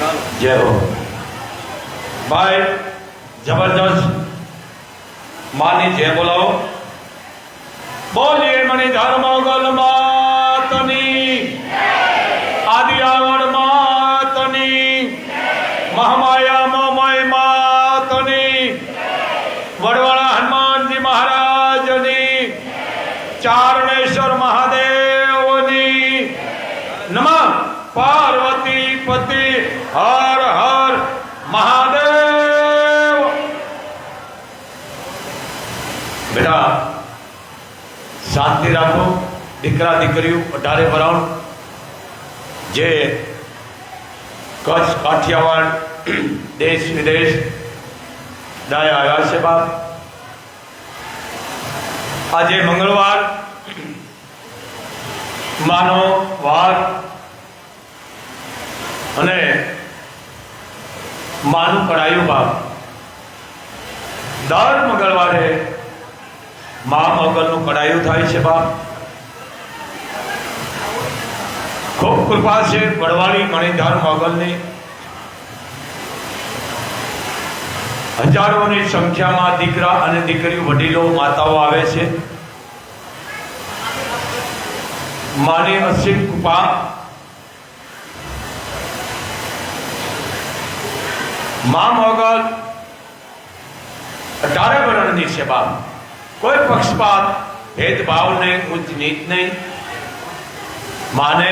जय हो भाई, जबरदस्त मानी जय बोलाओ। बोलिए मणिधर मोगल मातनी, आदियावड़ मातनी, महामाया मोमय मातनी, वडवाड़ा हनुमान जी महाराज नी, चारणेश्वर महादेव नी, नमः पार्वती पति हर हर महादेव। बेटा शांति राखो। दीकरा दीकरीओ 18 वरण जे कच्छ काठियावाड़ देश विदेश दाया आया से बाप। आज मंगलवार मानो वार અને માનું કરાયું બાપ। દર મંગળવારે મા મોગલનું કરાયું થાય છે બાપ। ખૂબ કૃપા છે વડવાળી મણિધર મોગલની। હજારોની સંખ્યામાં દીકરા અને દીકરીઓ વડીલો માતાઓ આવે છે। માની અસીમ કૃપા। मां मोगल 18 वरण से बाप। कोई पक्षपात भेदभाव नहीं, उच्च नीच नहीं। माने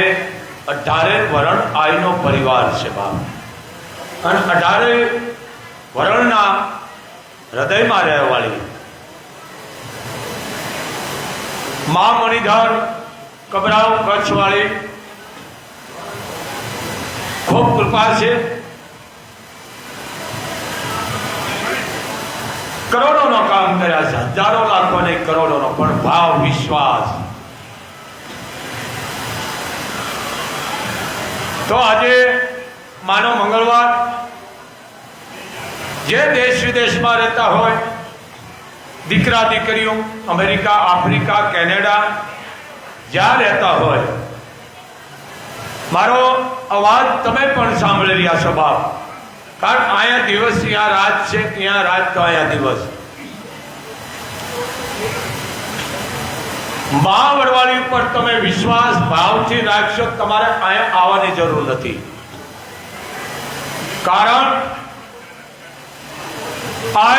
18 वरण आईनो परिवार से बाप। 18 वरण हृदय में रहने वाली मां मणिधर कबराव कच्छ वाली खूब कृपा से करोड़ों नो काम कर्या छे। हजारों लाखों ने करोड़ों नो पण भाव विश्वास। तो आज मानो मंगलवार जे देश विदेश में रहता हो, दीकरा दीकरीओ अमेरिका आफ्रिका कैनेडा ज्यां रहता हो, मारो अवाज तमे पण सांभळी रह्या छो बाप। कारण आया दिवस यहाँ रात से, यहाँ रात तो आया दिवस। मां वडवाળી पर तमे विश्वास भावથી રાખશો, તમારે આયા આવવાની જરૂર નથી। કારણ આ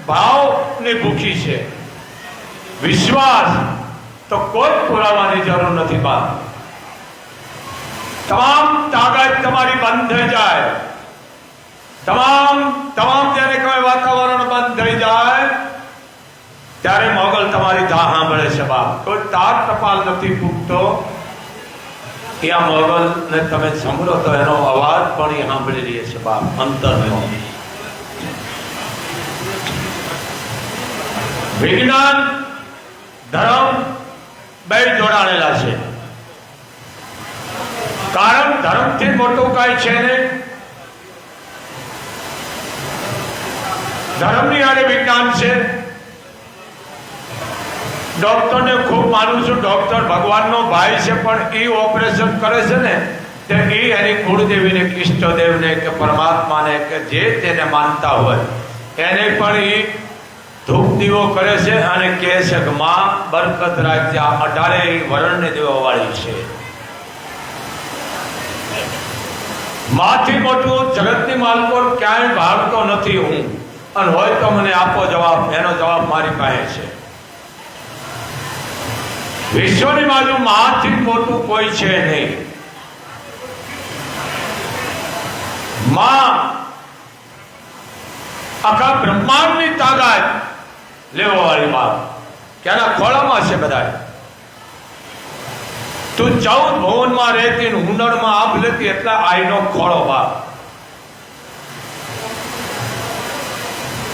ભાવની ભૂખી છે। વિશ્વાસ તો કોઈ પુરાવાની જરૂર નથી બાપ। તમામ તાકાત તમારી બંધ થઈ જાય। તમામ જ્યારે કોઈ વાતાવરણ બંધ થઈ જાય ત્યારે મોગલ તમારી ધાહ સાંભળે છે બાપ। કોઈ તાક ટપાલ નથી ફૂટતો, ત્યાં મોગલ ને તમે સાંભળો તો એનો અવાજ પણ એ સાંભળી રહી છે બાપ। અંતરનો વિજ્ઞાન ધર્મ બે જોડાણેલા છે। કારણ ધર્મથી મોટું કાંઈ છે નહીં। धर्मनी आरे विज्ञान से। डॉक्टर ने खूब मानु छू, डॉक्टर भगवान नो भाई से, पण ई ऑपरेशन करे छे ने ते ई एनी कुलदेवी ने, इष्टदेव ने के परमात्मा ने के जे तेने मानता होय एने पण ई धूप दीवो करे छे अने कहे छे के मां बरकत राखजे। आ 18 वरण ने देवा वाली छे। माथी मोटू जगतनी मालकोर क्यांय भागतो नथी हूँ, और होय तो मने आपो जवाब। एनो जवाब मारी पासे छे। विश्वनी बाजू माथी मोटू कोई छे नहीं। मां आखा ब्रह्मांडनी ताकात लेवा वाली बात। केना खोळामां छे बधाय। तू 14 भवन में रहती, हुनर में आप लेती, एटला आईनो खोळो बाप।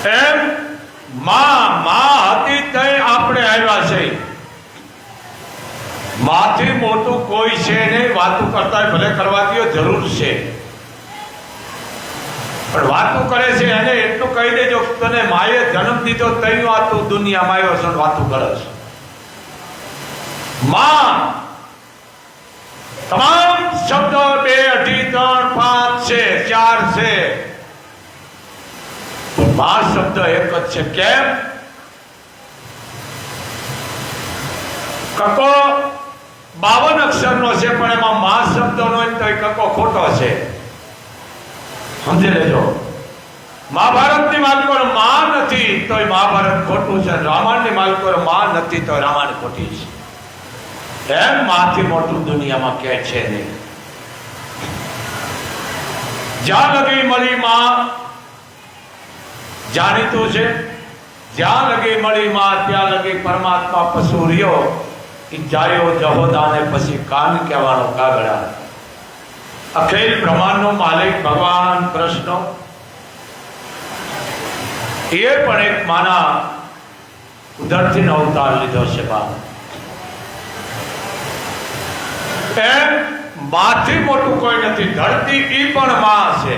एम मां हती तई आपणे आव्या छे। माथी मोटू कोई छे नहीं। वातू करता भले करवा दो, जरूर छे, पण वातू करे छे एने एटલું કહી દેજો તને માએ જન્મ દીધો તઈ આ તું દુનિયામાં આવ્યો છો વાતું કરસ। मां તમામ શબ્દો 2, 2, 3, 5 છે, 4 છે, મા શબ્દ એક જ છે. કેમ? કકો 52 અક્ષરનો છે, પણ એમાં મા શબ્દ નો તો કકો ખોટો છે. સમજી લેજો. મહાભારતની માલિકો મા નથી તો મહાભારત ખોટું છે, રામાયણની માલિકો મા નથી તો રામાયણ ખોટી છે. એમ માથી મોટું દુનિયામાં કે છે નહીં. જ્યાં લગી મળી માં જાણીતું છે, જ્યાં લગી મળી માં ત્યાં લગી પરમાત્મા પશુ રહ્યો. જાયો જહોદાને પછી કાન કહેવાનો કાગડા. અખિલ બ્રહ્માંડનો માલિક ભગવાન કૃષ્ણ એ પણ એક માના ઉદરથી અવતાર લીધો છે. બાપ એમ માથી મોટું કોઈ નથી. ધરતી ઈ પણ માં છે.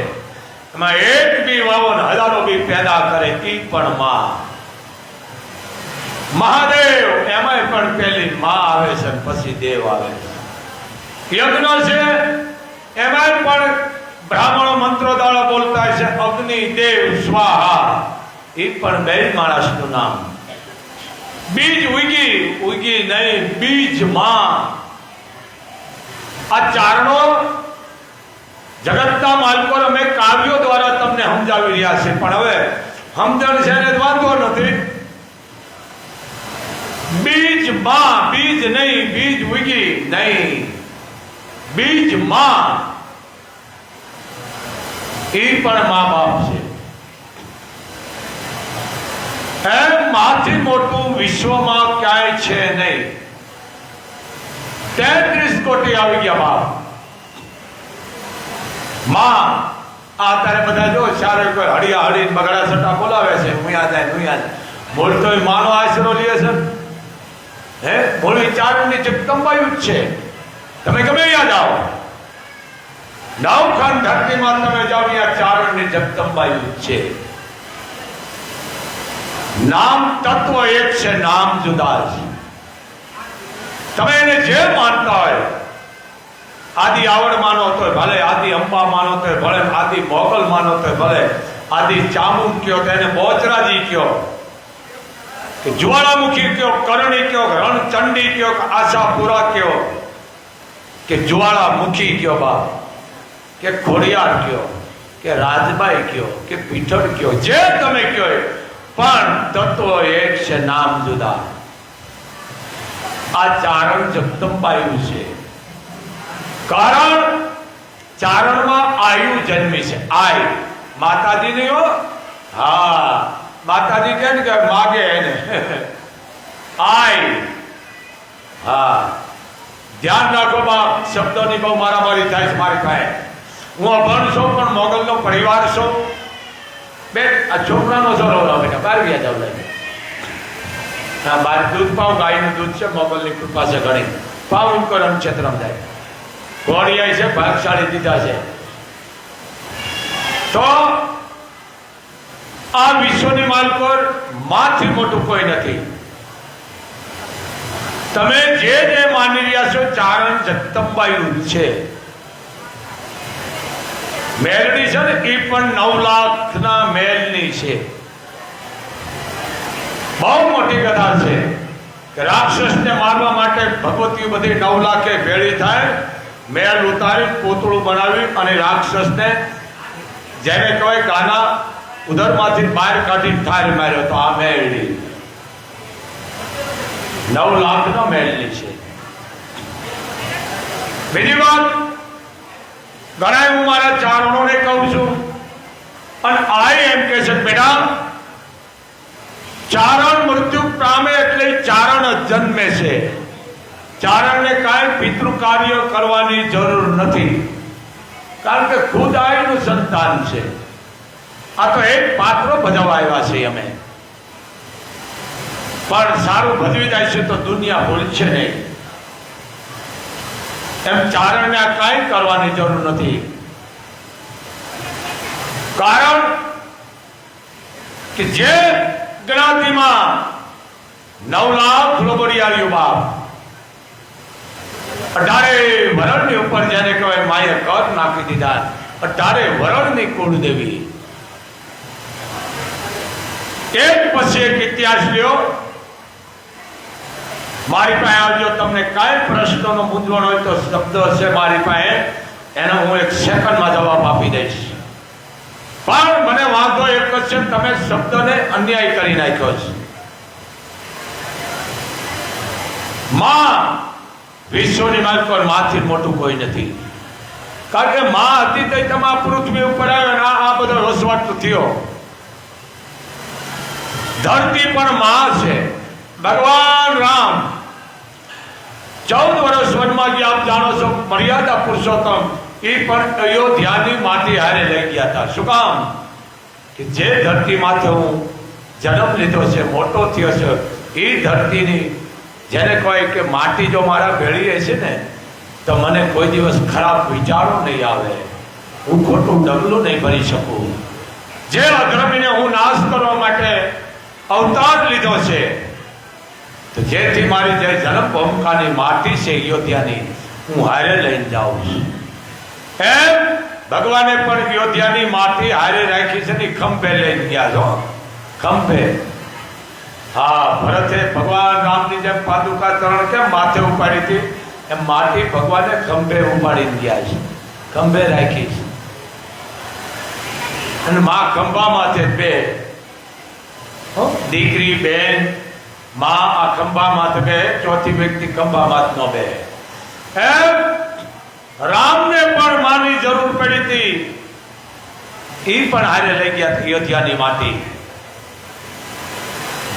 એમાં એક બી વાવન હજારો બી પેદા કરે ઈ પણ માં. મહાદેવ એમાં પણ પેલી માં આવે છે, પછી દેવ આવે છે. યજ્ઞ છે એમાં પણ બ્રાહ્મણો મંત્રો દ્વારા બોલતા છે, અગ્નિ દેવ સ્વાહા. એ પણ બે માણસનું નામ. બીજ ઉગી ઉગી નહીં, બીજ માં. આ ચારણો જગતના માલિકો અમે કાવ્યો દ્વારા તમને સમજાવી રહ્યા છે, પણ હવે સમજણ છે ને વાંધો નથી. બીજ માં, બીજ નહીં, બીજ ઉગી નહીં, બીજ માં. એ પણ મા બાપ છે. એમ માથી મોટું વિશ્વમાં ક્યાંય છે નહીં. 33 કોટી આવી ગયા બાપ. માં આ તારે બધા જો ચારે કોઈ હડિયા હડીને બગડા સટા બોલાવે છે, હું યાદ જાય, હું યાદ. બોલતો માનો આશરો લે છે. હે બોલી ચારણની જગદંબાયું જ છે. તમે ગમે યાદ આવો નવખંડ ધરતીમાં તમે જાઓ, ત્યાં ચારણની જગદંબાયું જ છે. નામ તત્વ એક છે, નામ જુદા છે. તમે એને જે માનતા હોય, આદિ આવડ માનો તો ભલે, આદિ અંબા માનો તો ભલે, આદિ મોગલ માનો તો ભલે, આદિ ચામુંડ કયો તો એને બોચરાજી કયો, કે જ્વાળામુખી કયો, કરણી કયો, રણચંડી કયો, કે આશાપુરા કયો, કે જ્વાળામુખી કયો બાપ, કે ખોડિયાર કયો, કે રાજબાઈ કયો, કે પીઠળ કયો, જે તમે કયો, પણ તત્વ એક છે, નામ જુદા. આ ચારણ જગદંબાયું છે. કારણ ચારણમાં આયુ જન્મી છે. આય માતાજી નહીં હો. હા માતાજી કે ને કે માગે એને આય. હા ધ્યાન રાખો બાપ, શબ્દોની બહુ મારામારી થાય છે મારી પાસે. હું અભણ છું પણ મોગલનો પરિવાર છું. બે આ છોકરાનો સરો બેટા બહાર ગયા જાવ લાગે. હા બાર દૂધ પાવ, ગાયનું દૂધ છે, મોગલની કૃપા છે ઘણી. પાવ ઉनको રણક્ષેત્રમ જાય. ઘોડિયા છે, ભાગશાળી દીધા છે. તો આ વિશ્વની માલ પર માથી મોટું કોઈ નથી. તમે જે માની રહ્યા છો, ચારણ જગદંબાયું છે. મેલડી છે ને એ પણ 9 લાખના મેલની છે. બહુ મોટી કથા છે કે રાક્ષસને મારવા માટે ભગવતીઓ બધી 9 લાખે ભેળી થાય, મેલ ઉતારી પૂતળું બનાવી અને રાક્ષસને જેને કહેવાય ગાના ઉદરમાંથી બહાર કાઢી ઠાર માર્યો. તો આ મેલડી 9 લાખનો મેલની છે. બીજી વાત, ઘણા હું મારા ચારણોને કહું છું, અને આ એમ કે છે બેટા, ચારણ મૃત્યુ પામે એટલે ચારણ જન્મે છે. ચારણને કાંઈ પિતૃ કાર્ય કરવાની જરૂર નથી, કારણ કે ખુદ આયનું સંતાન છે. આ તો એક પાત્ર ભજવવા આવ્યા છે અમે, પણ સારું ભજવી જાય છે તો દુનિયા ભૂલશે નહીં. એમ ચારણને આ કાંઈ કરવાની જરૂર નથી. કારણ કે જે જ્ઞાતિમાં 9 લાખ લોબડિયાળીઓ બાપ, 18 વરણની ઉપર જેને કહેવાય માએ કર નાખી દીધા, 18 વરણની કુળદેવી. એક પછી એક ઇતિહાસ લ્યો. મારી પાસે આવજો, તમને કાંઈ પ્રશ્નનો મૂંઝવણ હોય તો શબ્દ હશે મારી પાસે, એનો હું 1 સેકન્ડમાં જવાબ આપી દઈશ. પણ મને વાંધો એક જ છે, તમે શબ્દને અન્યાય કરી નાખ્યો છે. માં વિશ્વની માલિક માંથી મોટું કોઈ નથી. કારણ કે માં હતી તો તમે પૃથ્વી ઉપર આવ્યો, આ બધો વસવાટ થયો. ધરતી પણ માં છે. ભગવાન રામ 14 વર્ષ વનમાં ગયા. આપ જાણો છો, મર્યાદા પુરુષોત્તમ એ પણ અયોધ્યાની માટી હારે લઈ ગયા હતા. શું કામ? કે જે ધરતી માથે હું જન્મ લીધો છે, મોટો થયો છે, એ ધરતીની જેને કહે કે માટી જો મારા ભેળી છે ને, તો મને કોઈ દિવસ ખરાબ વિચારો નહીં આવે, હું ખોટું ડગલું નહીં ભરી શકું. જે અધર્મીને હું નાશ કરવા માટે અવતાર લીધો છે, તો જેથી મારી જે જન્મભૂમિકાની માટી છે અયોધ્યાની, હું હારે લઈને જાઉં છું. એમ ભગવાને પણ અયોધ્યાની માટી હારે રાખી છે ને, ખંભે લઈને ગયા છો. ખંભે. હા, ભરતે ભગવાન રામની જેમ પાદુકા તરણ કેમ માથે ઉપાડી હતી, એમ માટી ભગવાને ખંભે ઉપાડીને ગયા છે, ખંભે રાખી છે. અને માં ખંભા માથે બે દીકરી બેન, માં આ ખંભા માથે બે, ચોથી વ્યક્તિ ખંભા માથ નો બે. એમ રામને પણ માની જરૂર પડી હતી, એ પણ હારે લઈ ગયા અયોધ્યાની માટી.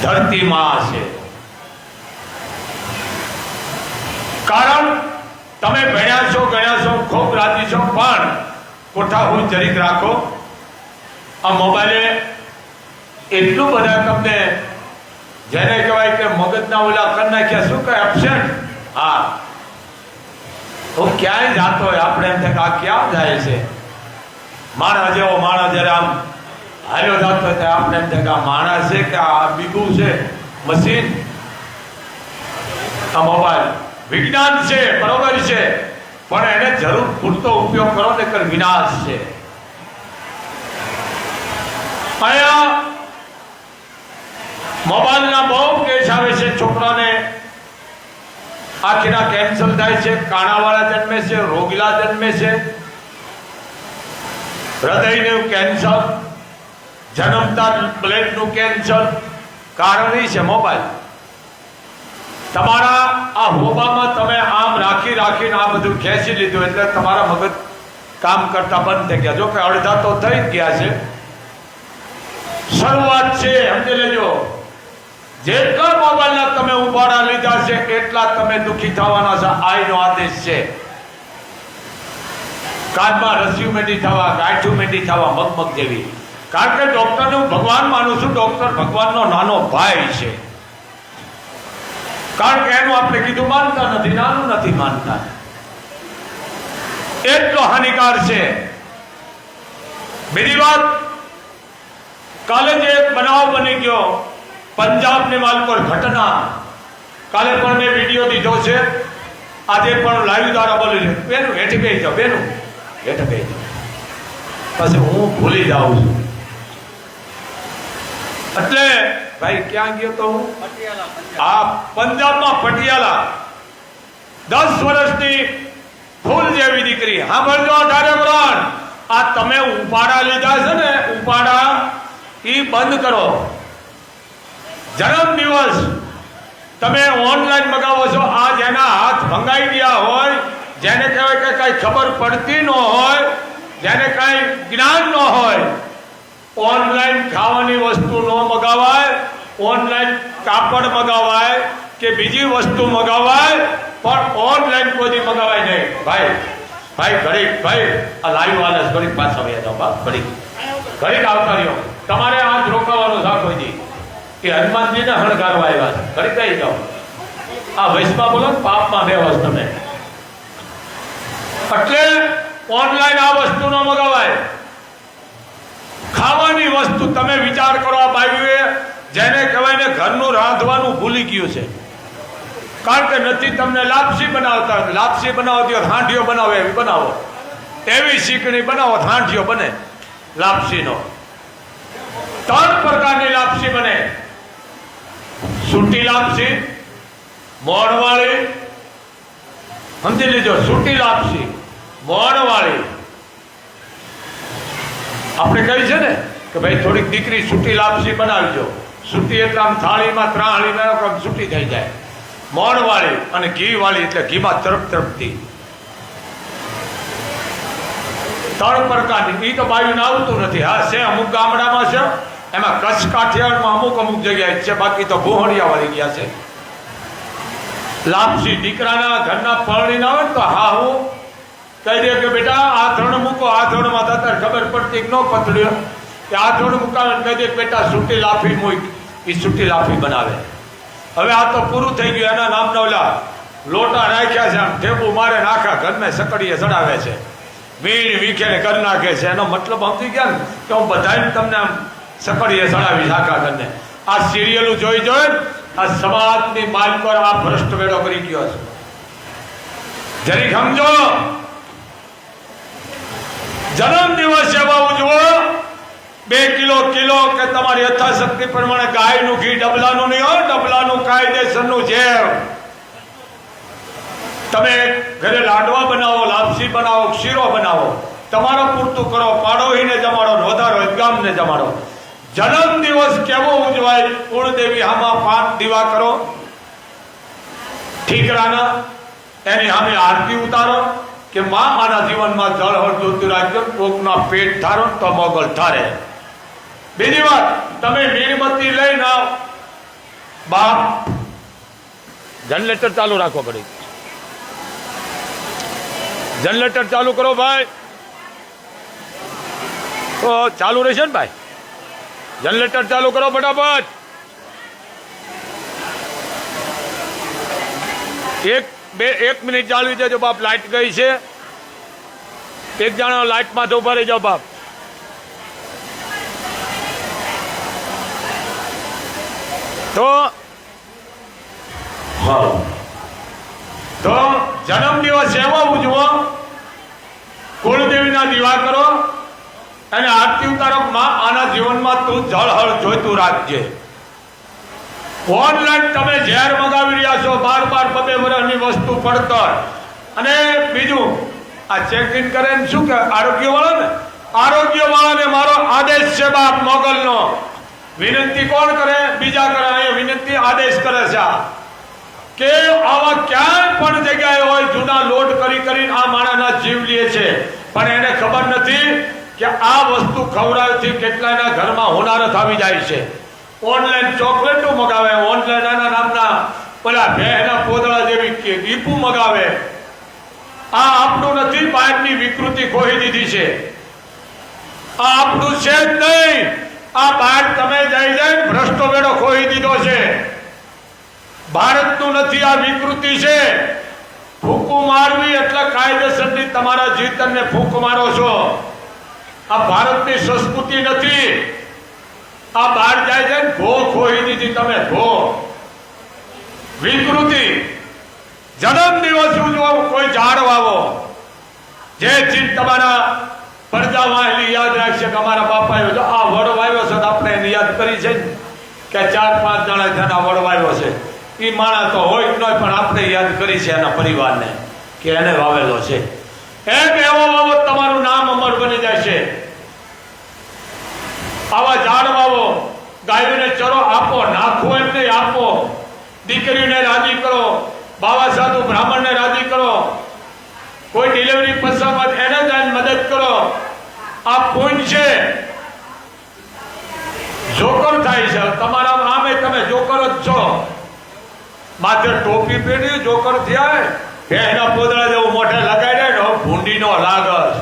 ધરતી માં છે. કારણ તમે ભણ્યા છો, ગણ્યા છો, ખૂબ રાજી છો, પણ કોઠા હું જરીક રાખો. આ મોબાઈલે એટલું બધા તમને જેને કહેવાય કે મગજના ઓલા કરી નાખ્યા. શું કહે? એબસેન્ટ. હા, હું ક્યાંય જાતો હોય આપણે એમ થાય કે આ ક્યાં જાય છે. માણસ જેવો માણસ જયારે આમ હાલ્યો જતો હોય ત્યારે આપણે એમ થાય કે આ માણસ છે કે આ બીગું છે, મશીન. આ મોબાઈલ વિજ્ઞાન છે, બરોબર છે, પણ એને જરૂર પૂરતો ઉપયોગ કરો ને કર વિનાશ છે. અહીંયા મોબાઈલના બહુ કેસ આવે છે. છોકરાને આંખના કેન્સર થાય છે, કાણાવાળા જન્મે છે, રોગીલા જન્મે છે, હૃદયનું કેન્સર, જન્મતા બ્લડનું કેન્સર. કારણ એ છે મોબાઈલ. તમારા આ હોબામાં તમે આમ રાખી રાખીને આ બધું ખેંચી લીધું, એટલે તમારા મગજ કામ કરતા બંધ થઈ ગયા. જો કે અડધા તો થઈ જ ગયા છે, શરૂઆત છે, સમજી લેજો. જેટલા મોબાઈલના તમે ઉપાડા લીધા છે, એટલા તમે દુઃખી થવાના છે. આઈનો આદેશ છે. કાનમાં રસ્યું મેંડી થવા, ગાંઠું મેંડી થવા, મગમગ જેવી. કારણ કે ડોક્ટરને હું ભગવાન માનું છું. ડોક્ટર ભગવાનનો નાનો ભાઈ છે. કારણ કે એનું આપણે કીધું માનતા નથી, નાનું નથી માનતા. એટલો હાનિકાર છે. બીજી વાત, કાલે જે એક બનાવ બની ગયો પંજાબની માલપુર ઘટના, કાલે પણ મેં વિડીયો દીધો છે, આજે પણ લાઈવ દ્વારા બોલી છે. બેનું હેઠી બેસી જાઓ, બેનું હેઠે બેસી જાઓ. પછી હું ભૂલી જાઉં છું. એટલે ભાઈ ક્યાં ગયો તો હું? આ પંજાબમાં પટિયાલા 10 વર્ષની ફૂલ જેવી દીકરી. હા બોલજો 18 વર્ષ. આ તમે ઉપાડા લીધા છે ને, ઉપાડા એ બંધ કરો. જન્મ દિવસ તમે ઓનલાઈન મગાવો છો. આ જેના હાથ ભંગાઈ ગયા હોય, જેને કહેવાય કે કઈ ખબર પડતી ન હોય, જેને કઈ જ્ઞાન ન હોય, ઓનલાઈન ખાવાની વસ્તુ ન મગાવાય, ઓનલાઈન કાપડ મગાવાય કે બીજી વસ્તુ મગાવાય, પણ ઓનલાઈન કોઈ મગાવાય નહીં. ભાઈ ભાઈ ઘડીક, ભાઈ આ લાઈવ વાલે ઘડીક પાછા વયા જાઓ. બાપ ઘડીક ઘડીક આવતા રહ્યો. તમારે આજ રોકાવાનો રાખો જી કે હનુમાનજીને હણગારવા આવ્યા છે. ઘડીક આવી જાઓ. આ વૈષ્ણવ બોલો પાપમાં બેવાસ તમે. એટલે ઓનલાઈન આ વસ્તુ ન મગાવાય. ખાવાની વસ્તુ તમે વિચાર કરો. આ બાયુએ જેને કહેવાય ને ઘરનું રાંધવાનું ભૂલી ગયું છે. કારણ કે નથી તમને લાપસી બનાવતા, લાપસી બનાવતી હોય હાંડિયો બનાવો એવી બનાવો, એવી શીકણી બનાવો હાંડિયો બને લાપસીનો. 3 પ્રકારની લાપસી બને: સૂટી લાપસી, મોણવાળી, સમજી લીજો, સૂટી લાપસી, મોણવાળી. આપણે કહી છે ને કે ભાઈ થોડીક દીકરી સૂટી લાપસી બનાવજો. સૂટી એટલે આમ થાળીમાં 3 હાળી સૂટી થઈ જાય. મોણવાળી અને ઘી વાળી એટલે ઘીમાં તરફતી. 3 પ્રકારની. એ તો બાયુને આવતું નથી. હા છે, અમુક ગામડામાં છે, એમાં કચ્છ કાઠિયાવાડમાં અમુક જગ્યાએ છે, બાકી તો ભોહડિયા વાળી ગયા છે. લાપસી દીકરાના ઘરના પરણી ના હોય ને તો હા હું કહી દે કે બેટા આથણ મૂકો. આથણમાં અત્યારે ખબર પડતી ન પતળ્યો કે આથણ મૂકાવે, કહી દે બેટા સૂટી લાફી મૂક. એ સૂટી લાફી બનાવે. હવે આ તો પૂરું થઈ ગયું. એના નામનો ઓલા લોટા રાખ્યા છે, આમ ઠેપુ મારે આખા ઘરને સકડીએ ચડાવે છે, વીણ વીખેને કરી નાખે છે. એનો મતલબ સમજી ગયા ને કે હું બધાને તમને આમ સકડીએ ચડાવીશ આખા ઘરને. આ સિરિયલો જોઈ આ સમાજની માલ પર આ ભ્રષ્ટ વેડો કરી ગયો છે. જરી સમજો, જન્મ દિવસ એવા ઉજવો 2 કિલો કે તમારી યથાશક્તિ પ્રમાણે. ગાયનું ઘી ડબલાનું નહીં હોય, ડબલાનું કાયદેસરનું જેમ. તમે ઘરે લાડવા બનાવો, લાપસી બનાવો, શીરો બનાવો, તમારો પૂરતું કરો, પાડોહીને જમાડો, વધારો ગામને જમાડો. જન્મ દિવસ કેવો ઉજવાય? કુળદેવી હામાં 5 દીવા કરો ઠીકરાના, એની સામે આરતી ઉતારો કે માં આના જીવનમાં જળ હળ જોતું રાખજો, કોકના પેટ ધારો તો મોગલ ધારે. બીજી વાત, તમે મીણબત્તી લઈને બાપ જનરેટર ચાલુ રાખો, ઘડી જનરેટર ચાલુ કરો ભાઈ, તો ચાલુ રહેશે ને ભાઈ. જનરેટર ચાલુ કરો ફટાફટ. 1 મિનિટ ચાલવી દેજો બાપ. લાઈટ ગઈ છે, 1 જણા લાઈટમાં તો ઉભા રહી જાઓ બાપ. તો જન્મ દિવસ એવો ઉજવો, કુળદેવીના દીવા કરો અને આરતી ઉતારો. માં આના જીવનમાં તું જળહળ જોઈતું રાખજે. ઓનલાઈન તમે ઝેર મગાવી રહ્યા છો, 12 વર્ષની વસ્તુ પડતર. અને બીજું આ ચેક ઇન કરે ને શું કે આરોગ્ય વાળાને મારો આદેશ છે બાપ મોગલનો. વિનંતી કોણ કરે? બીજા કરે. અહીંયા વિનંતી આદેશ કરે છે કે આવા ક્યાંય પણ જગ્યાએ હોય જૂના લોટ કરી આ માણાના જીવ લે છે, પણ એને ખબર નથી કે આ વસ્તુ ખવડાવથી કેટલાના ઘરમાં હોનારત આવી જાય છે. ઓનલાઈન ચોકલેટો મગાવે, ઓનલાઈન આના નામના પેલા ભેંના પોદળા જેવી દીપું મગાવે. આ આપણું નથી, બહારની વિકૃતિ ખોઈ દીધી છે. આ આપણું છે જ નહીં. આ બહાર તમે જાય ભ્રષ્ટો વેડો ખોઈ દીધો છે. ભારતનું નથી, આ વિકૃતિ છે. ફૂંકું મારવી એટલે કાયદેસરની તમારા જીતનને ફૂંક મારો છો. આ ભારતની સંસ્કૃતિ નથી. આ બહાર જાય છે ઘો ખોઈ દીધી તમે, ઘો વિકૃતિ. જન્મ દિવસ ઉજવો, કોઈ ઝાડ વાવો, જે ચીજ તમારા પડદા વાહેલી યાદ રાખશે કે અમારા બાપાએ આ વડ વાવ્યો છે, આપણે એને યાદ કરી છે કે 4-5 જણા જેના વડ વાવ્યો છે. એ માણસ તો હોય જ નહીં, પણ આપણે યાદ કરી છે એના પરિવારને કે એને વાવેલો છે. એમ એવો વાવો તમારું નામ અમર બની જશે. આવા ઝાડ વાવો, ગાયોને ચરો આપો, નાખો એમને આપો, દીકરીને રાજી કરો, બાવા સાધુ બ્રાહ્મણને રાજી કરો, કોઈ ડિલિવરી પસંદ એને જ મદદ કરો. આ પુણ્ય છે. જોકર થાય છે તમારા આમે, તમે જોકર જ છો. માથે ટોપી પહેરી જોકર થયા, એના પોદળા જેવું મોઢે લગાડ્યા, ભૂંડીનો લાગસ.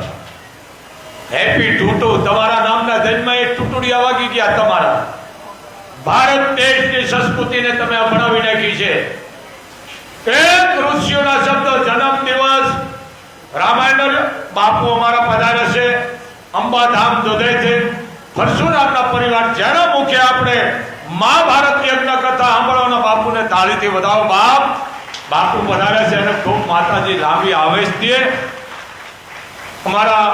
હેપી ટૂટુ, તમારા નામના જન્મ એ ટૂટુડિયા વાગી ગયા. તમારા ભારત દેશની સંસ્કૃતિને તમે અપનાવી નાખી છે. એક ઋષિઓના શબ્દો, જન્મ દિવસ, રામાયણ બાપુ અમારા પધારે છે, અંબાધામ જોધે છે, પરશુરામના પરિવાર જેના મુખે આપણે મહાભારત યજ્ઞ કથા સાંભળવાના બાપુને તાળીથી વધાવો બાપ. બાપુ પધારે છે અને ખૂબ માતાજી લાંબી આવેશ દે. અમારા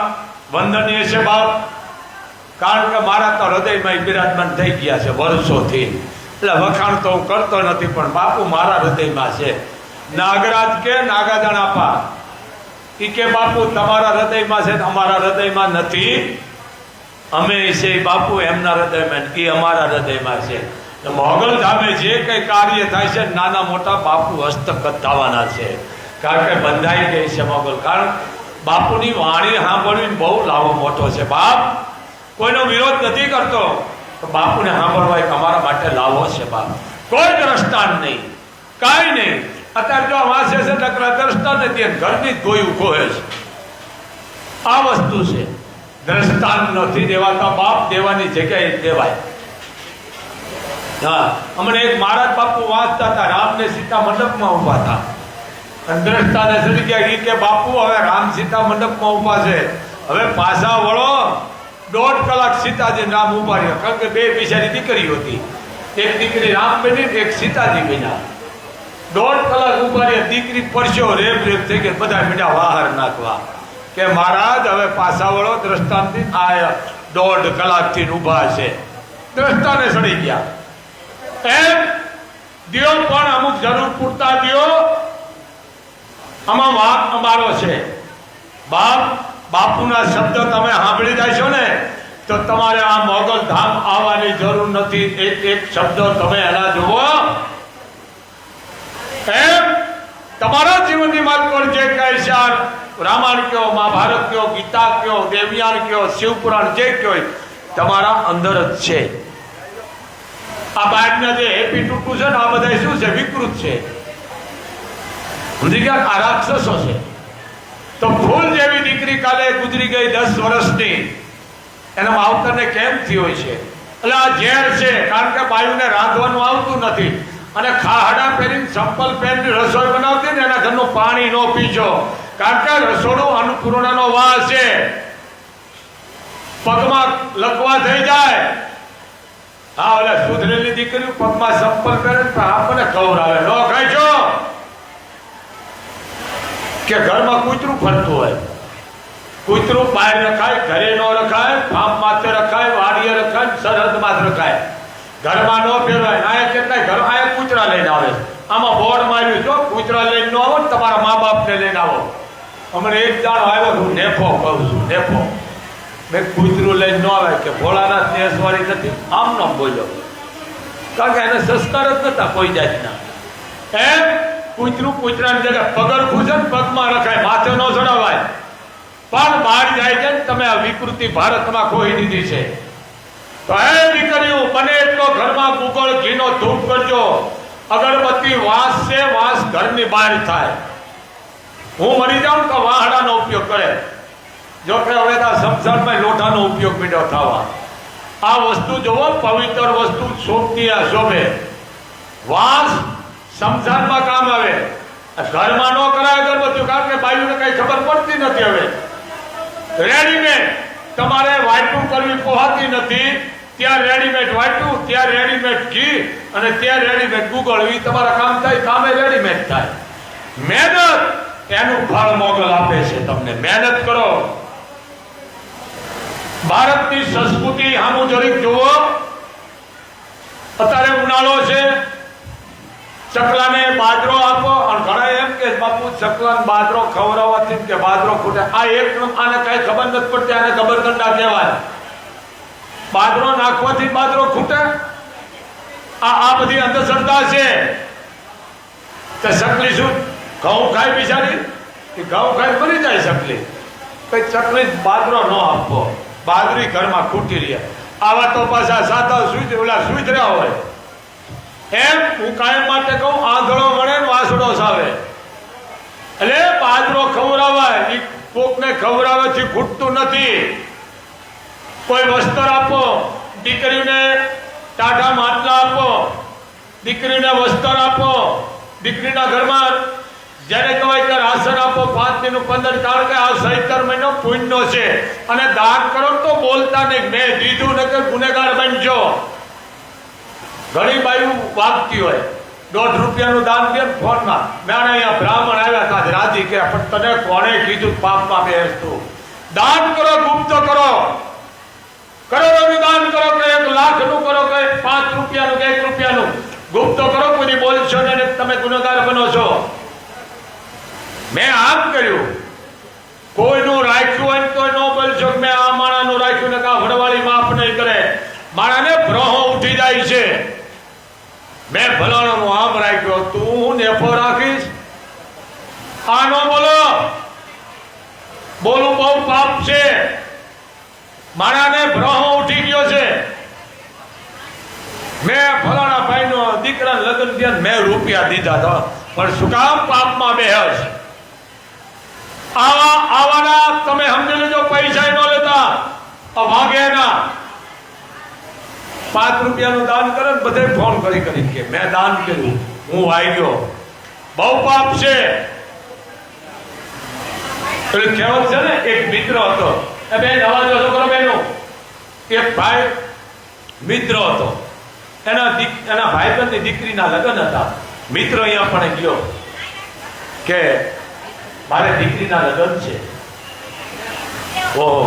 વંદનીય છે બાપ, કારણ કે મારા તો હૃદયમાં બિરાજમાન થઈ ગયા છે વર્ષોથી, એટલે વખાણ તો હું કરતો નથી, પણ બાપુ મારા હૃદયમાં છે. નાગરાજ કે નાગાજણાપા ઈ કે બાપુ તમારા હૃદયમાં છે, અમારા હૃદયમાં નથી. અમે છે બાપુ એમના હૃદયમાં, એ અમારા હૃદયમાં છે. મોગલ ધામે જે કઈ કાર્ય થાય છે નાના મોટા બાપુ હસ્તક થવાના છે, કારણ કે બંધાઈ ગઈ છે મોગલ. કારણ બાપુની વાણી સાંભળવી બહુ લાવો મોટો છે બાપ. કોઈનો વિરોધ નથી કરતો, બાપુને સાંભળવા એક અમારા માટે લાવો છે બાપ. કોઈ દ્રષ્ટાંત નહીં, કાંઈ નહીં. અત્યારે જો વાંચે છે નકરા દ્રષ્ટાંત નથી, ઘરની જ ગોયું ખોહે છે. આ વસ્તુ છે, દ્રષ્ટાંત નથી દેવાતા બાપ, દેવાની જગ્યાએ દેવાય. હા, હમણાં એક મહારાજ બાપુ વાંચતા હતા, રામ ને સીતા મંડપમાં ઉભા હતા, અને દ્રષ્ટાને ચડી ગયા. એ કે બાપુ હવે રામ સીતા મંડપમાં ઉભા છે, હવે પાછા વળો. 1.5 કલાક સીતાજી રામ ઉભા રહ્યા, કારણ કે બે બિચારી દીકરીઓ હતી, એક દીકરી રામ બની, એક સીતાજી બન્યા. 1.5 કલાક ઉભા રહ્યા, દીકરી પરસ્યો રેપ થઈ ગઈ, બધા મીઠા વાહર નાખવા કે મહારાજ હવે પાછા વળો. દ્રષ્ટાંતથી આ 1.5 કલાકથી ઉભા છે, દ્રષ્ટાને ચડી ગયા. એમ દિયો, પણ અમુક જરૂર પૂરતા દિયો. આમાં વાક અમારો છે બાપ. બાપુના શબ્દ તમે સાંભળી જાય છો ને, તો તમારે આ મોગલ ધામ આવવાની જરૂર નથી. એક એક શબ્દ તમે એના જુઓ. એમ તમારા જીવનની વાત પર જે કહે છે, રામાયણ કયો, મહાભારત કયો, ગીતા કયો, દેવયાન કયો, શિવપુરાણ જે કયો, તમારા અંદર જ છે. આ બાળકના જે હેપી ટૂંકું છે ને, આ બધા શું છે? વિકૃત છે. સમજી ગયા? આ રાક્ષસો છે. તો ફૂલ જેવી દીકરી કાલે ગુજરી ગઈ 10 વર્ષની, એના માવતરને કેમ થયું હોય છે? એટલે આ ઝેર છે, કારણ કે બાયુને રાંધવાનું આવતું નથી, અને ખાડા પહેરીને ચંપલ પહેરીને રસોઈ બનાવતી ને, એના ઘરનું પાણી ન પીજો, કારણ કે રસોડું અન્નપૂર્ણાનો વાસ છે. પગમાં લકવા થઈ જાય. હા, ઓલા સુધરેલી દીકરી પગમાં ચંપલ પહેરે આપણને ખવડાવે, ન ખાઈજો. કે ઘરમાં કૂતરું ફરતું હોય, કૂતરું બહાર રખાય, ઘરે ન રખાય, ફાર્મ માથે રખાય, વાડીએ રખાય, સરહદમાં રખાય, ઘરમાં ન ફેરવાય. આયા કેટલાય ઘર આયા કૂતરા લઈને આવે, આમાં બોર્ડ માર્યું છો, કૂતરા લઈને ન આવો ને તમારા મા બાપને લઈને આવો. હમણાં એક જાણ આવ્યો, હું નેફો કહું છું, નેફો. મેં કૂતરું લઈને ન આવે કે ભોળાનાથ દેશવાળી નથી, આમ ન બોલ્યો, કારણ કે એને સંસ્કાર જ નતા કોઈ જાતના. એમ કૂતરું કૂતરાની જગ્યાએ પગરખું છે ને, પગમાં રખાય, માથે ન ચડાવાય. પણ બહાર જાય છે, તમે આ વિકૃતિ ભારતમાં ખોઈ દીધી છે. તો એ દીકરીઓ, બને એટલો ઘરમાં ગુગળ ઘીનો ધૂપ કરજો. અગરબત્તી વાંસ છે, વાંસ ઘરની બહાર થાય. હું મરી જાઉં તો વાહડાનો ઉપયોગ કરે. જો કે હવે સંસારમાં લોટાનો ઉપયોગ મીઠો થવા. આ વસ્તુ જોવો, પવિત્ર વસ્તુ શોભતી આ શોભે. વાંસ સંસારમાં કામ આવે, ઘરમાં ન કરાય અગરબત્તી, કારણ કે બાયુને કઈ ખબર પડતી નથી. હવે રેડીમેડ તમારે વાટું કરવી પોહાતી નથી, ત્યાં રેડીમેડ વાટું, ત્યાં રેડીમેડ ઘી, અને ત્યાં રેડીમેડ ગુગળવી, તમારા કામ થાય, કામે રેડીમેડ થાય. મહેનત એનું ફળ મોગલ આપે છે તમને. મહેનત કરો. ભારતની સંસ્કૃતિ આનું જરીક જુઓ. અત્યારે ઉનાળો છે, ચકલાને બાજરો આપો, અને ઘણા એમ કે બાપુ ચકલાને બાજરો ખવડાવવાથી કે બાજરો ખૂટે. આ એક આને કઈ ખબર નથી પડતી, આને ગબરગંડા કહેવાય. બાજરો નાખવાથી બાજરો ખૂટે? આ બધી અંધશ્રદ્ધા છે. કે ચકલી શું ઘઉં ખાય બિચારી? ઘઉં ખાઈ મરી જાય ચકલી. કઈ ચકલી બાજરો ન આપવો, બાજરી ઘરમાં ખૂટી રહે. આવા તો પાછા સાતા સુધર્યા હોય. એમ હું કાયમ માટે કહું, આંધળો મળે ને વાસડો સાવે. એટલે બાજરો ખવડાવાય, કોકને ખવડાવવાથી ખૂટતું નથી. કોઈ વસ્ત્ર આપો, દીકરીને ટાઢા માટલા આપો, દીકરીને વસ્ત્ર આપો, દીકરીના ઘરમાં જેને કહેવાય કે રાશન આપો 5 દિન 15, કારણ કે આ સૈતર મહિનો પુણ્યનો છે. અને દાન કરો તો બોલતા નહીં, મેં દીધું ને કે ગુનેગાર બનજો. ઘણી બાયું વાગતી હોય, 1.5 રૂપિયાનું દાન દે ફોનમાં. મેં અહીંયા બ્રાહ્મણ આવ્યા હતા રાજી કે પણ તને કોણે કીધું પાપમાં બેસ તું? દાન કરો, ગુપ્ત કરો, કરોડોનું દાન કરો કે 1 લાખનું કરો કે 5 રૂપિયાનું કે 1 રૂપિયાનું ગુપ્ત કરો. કોઈ બોલશો ને તમે ગુનેગાર બનો છો. મેં આમ કર્યું. કોઈનું રાખ્યું હોય તો ન બોલશો કે મેં આ માણાનું રાખ્યું ને કા વડવાળી માફ નહીં કરે. માણાને ભ્રહો ઉઠી જાય છે. મેં ભલાણાનું આમ રાખ્યો, તું નેફો રાખીશ? આ ન બોલો. બોલું બહુ પાપ છે. માણાને ભ્રહો ઉઠી ગયો છે. મેં ફલાણા ભાઈનો દીકરા લગ્ન થયા, મેં રૂપિયા દીધા હતા, પણ શું કામ પાપમાં બેહસ? આવાના તમે સમજી લેજો, પૈસા ન લેતા, ભાગે ના. 5 રૂપિયાનું દાન કરે ને બધે ફોન કરી કે મેં દાન કર્યું, હું આવી ગયો. બહુ પાપ છે. પેલું કહેવત છે ને, એક મિત્ર હતો, એ બેન અવાજ ઓછો કરો બેનો. એક ભાઈ મિત્ર હતો, એના ભાઈબંધની દીકરીના લગ્ન હતા. મિત્ર અહીંયા પણ ગયો કે મારે દીકરીના લગ્ન છે. ઓહો,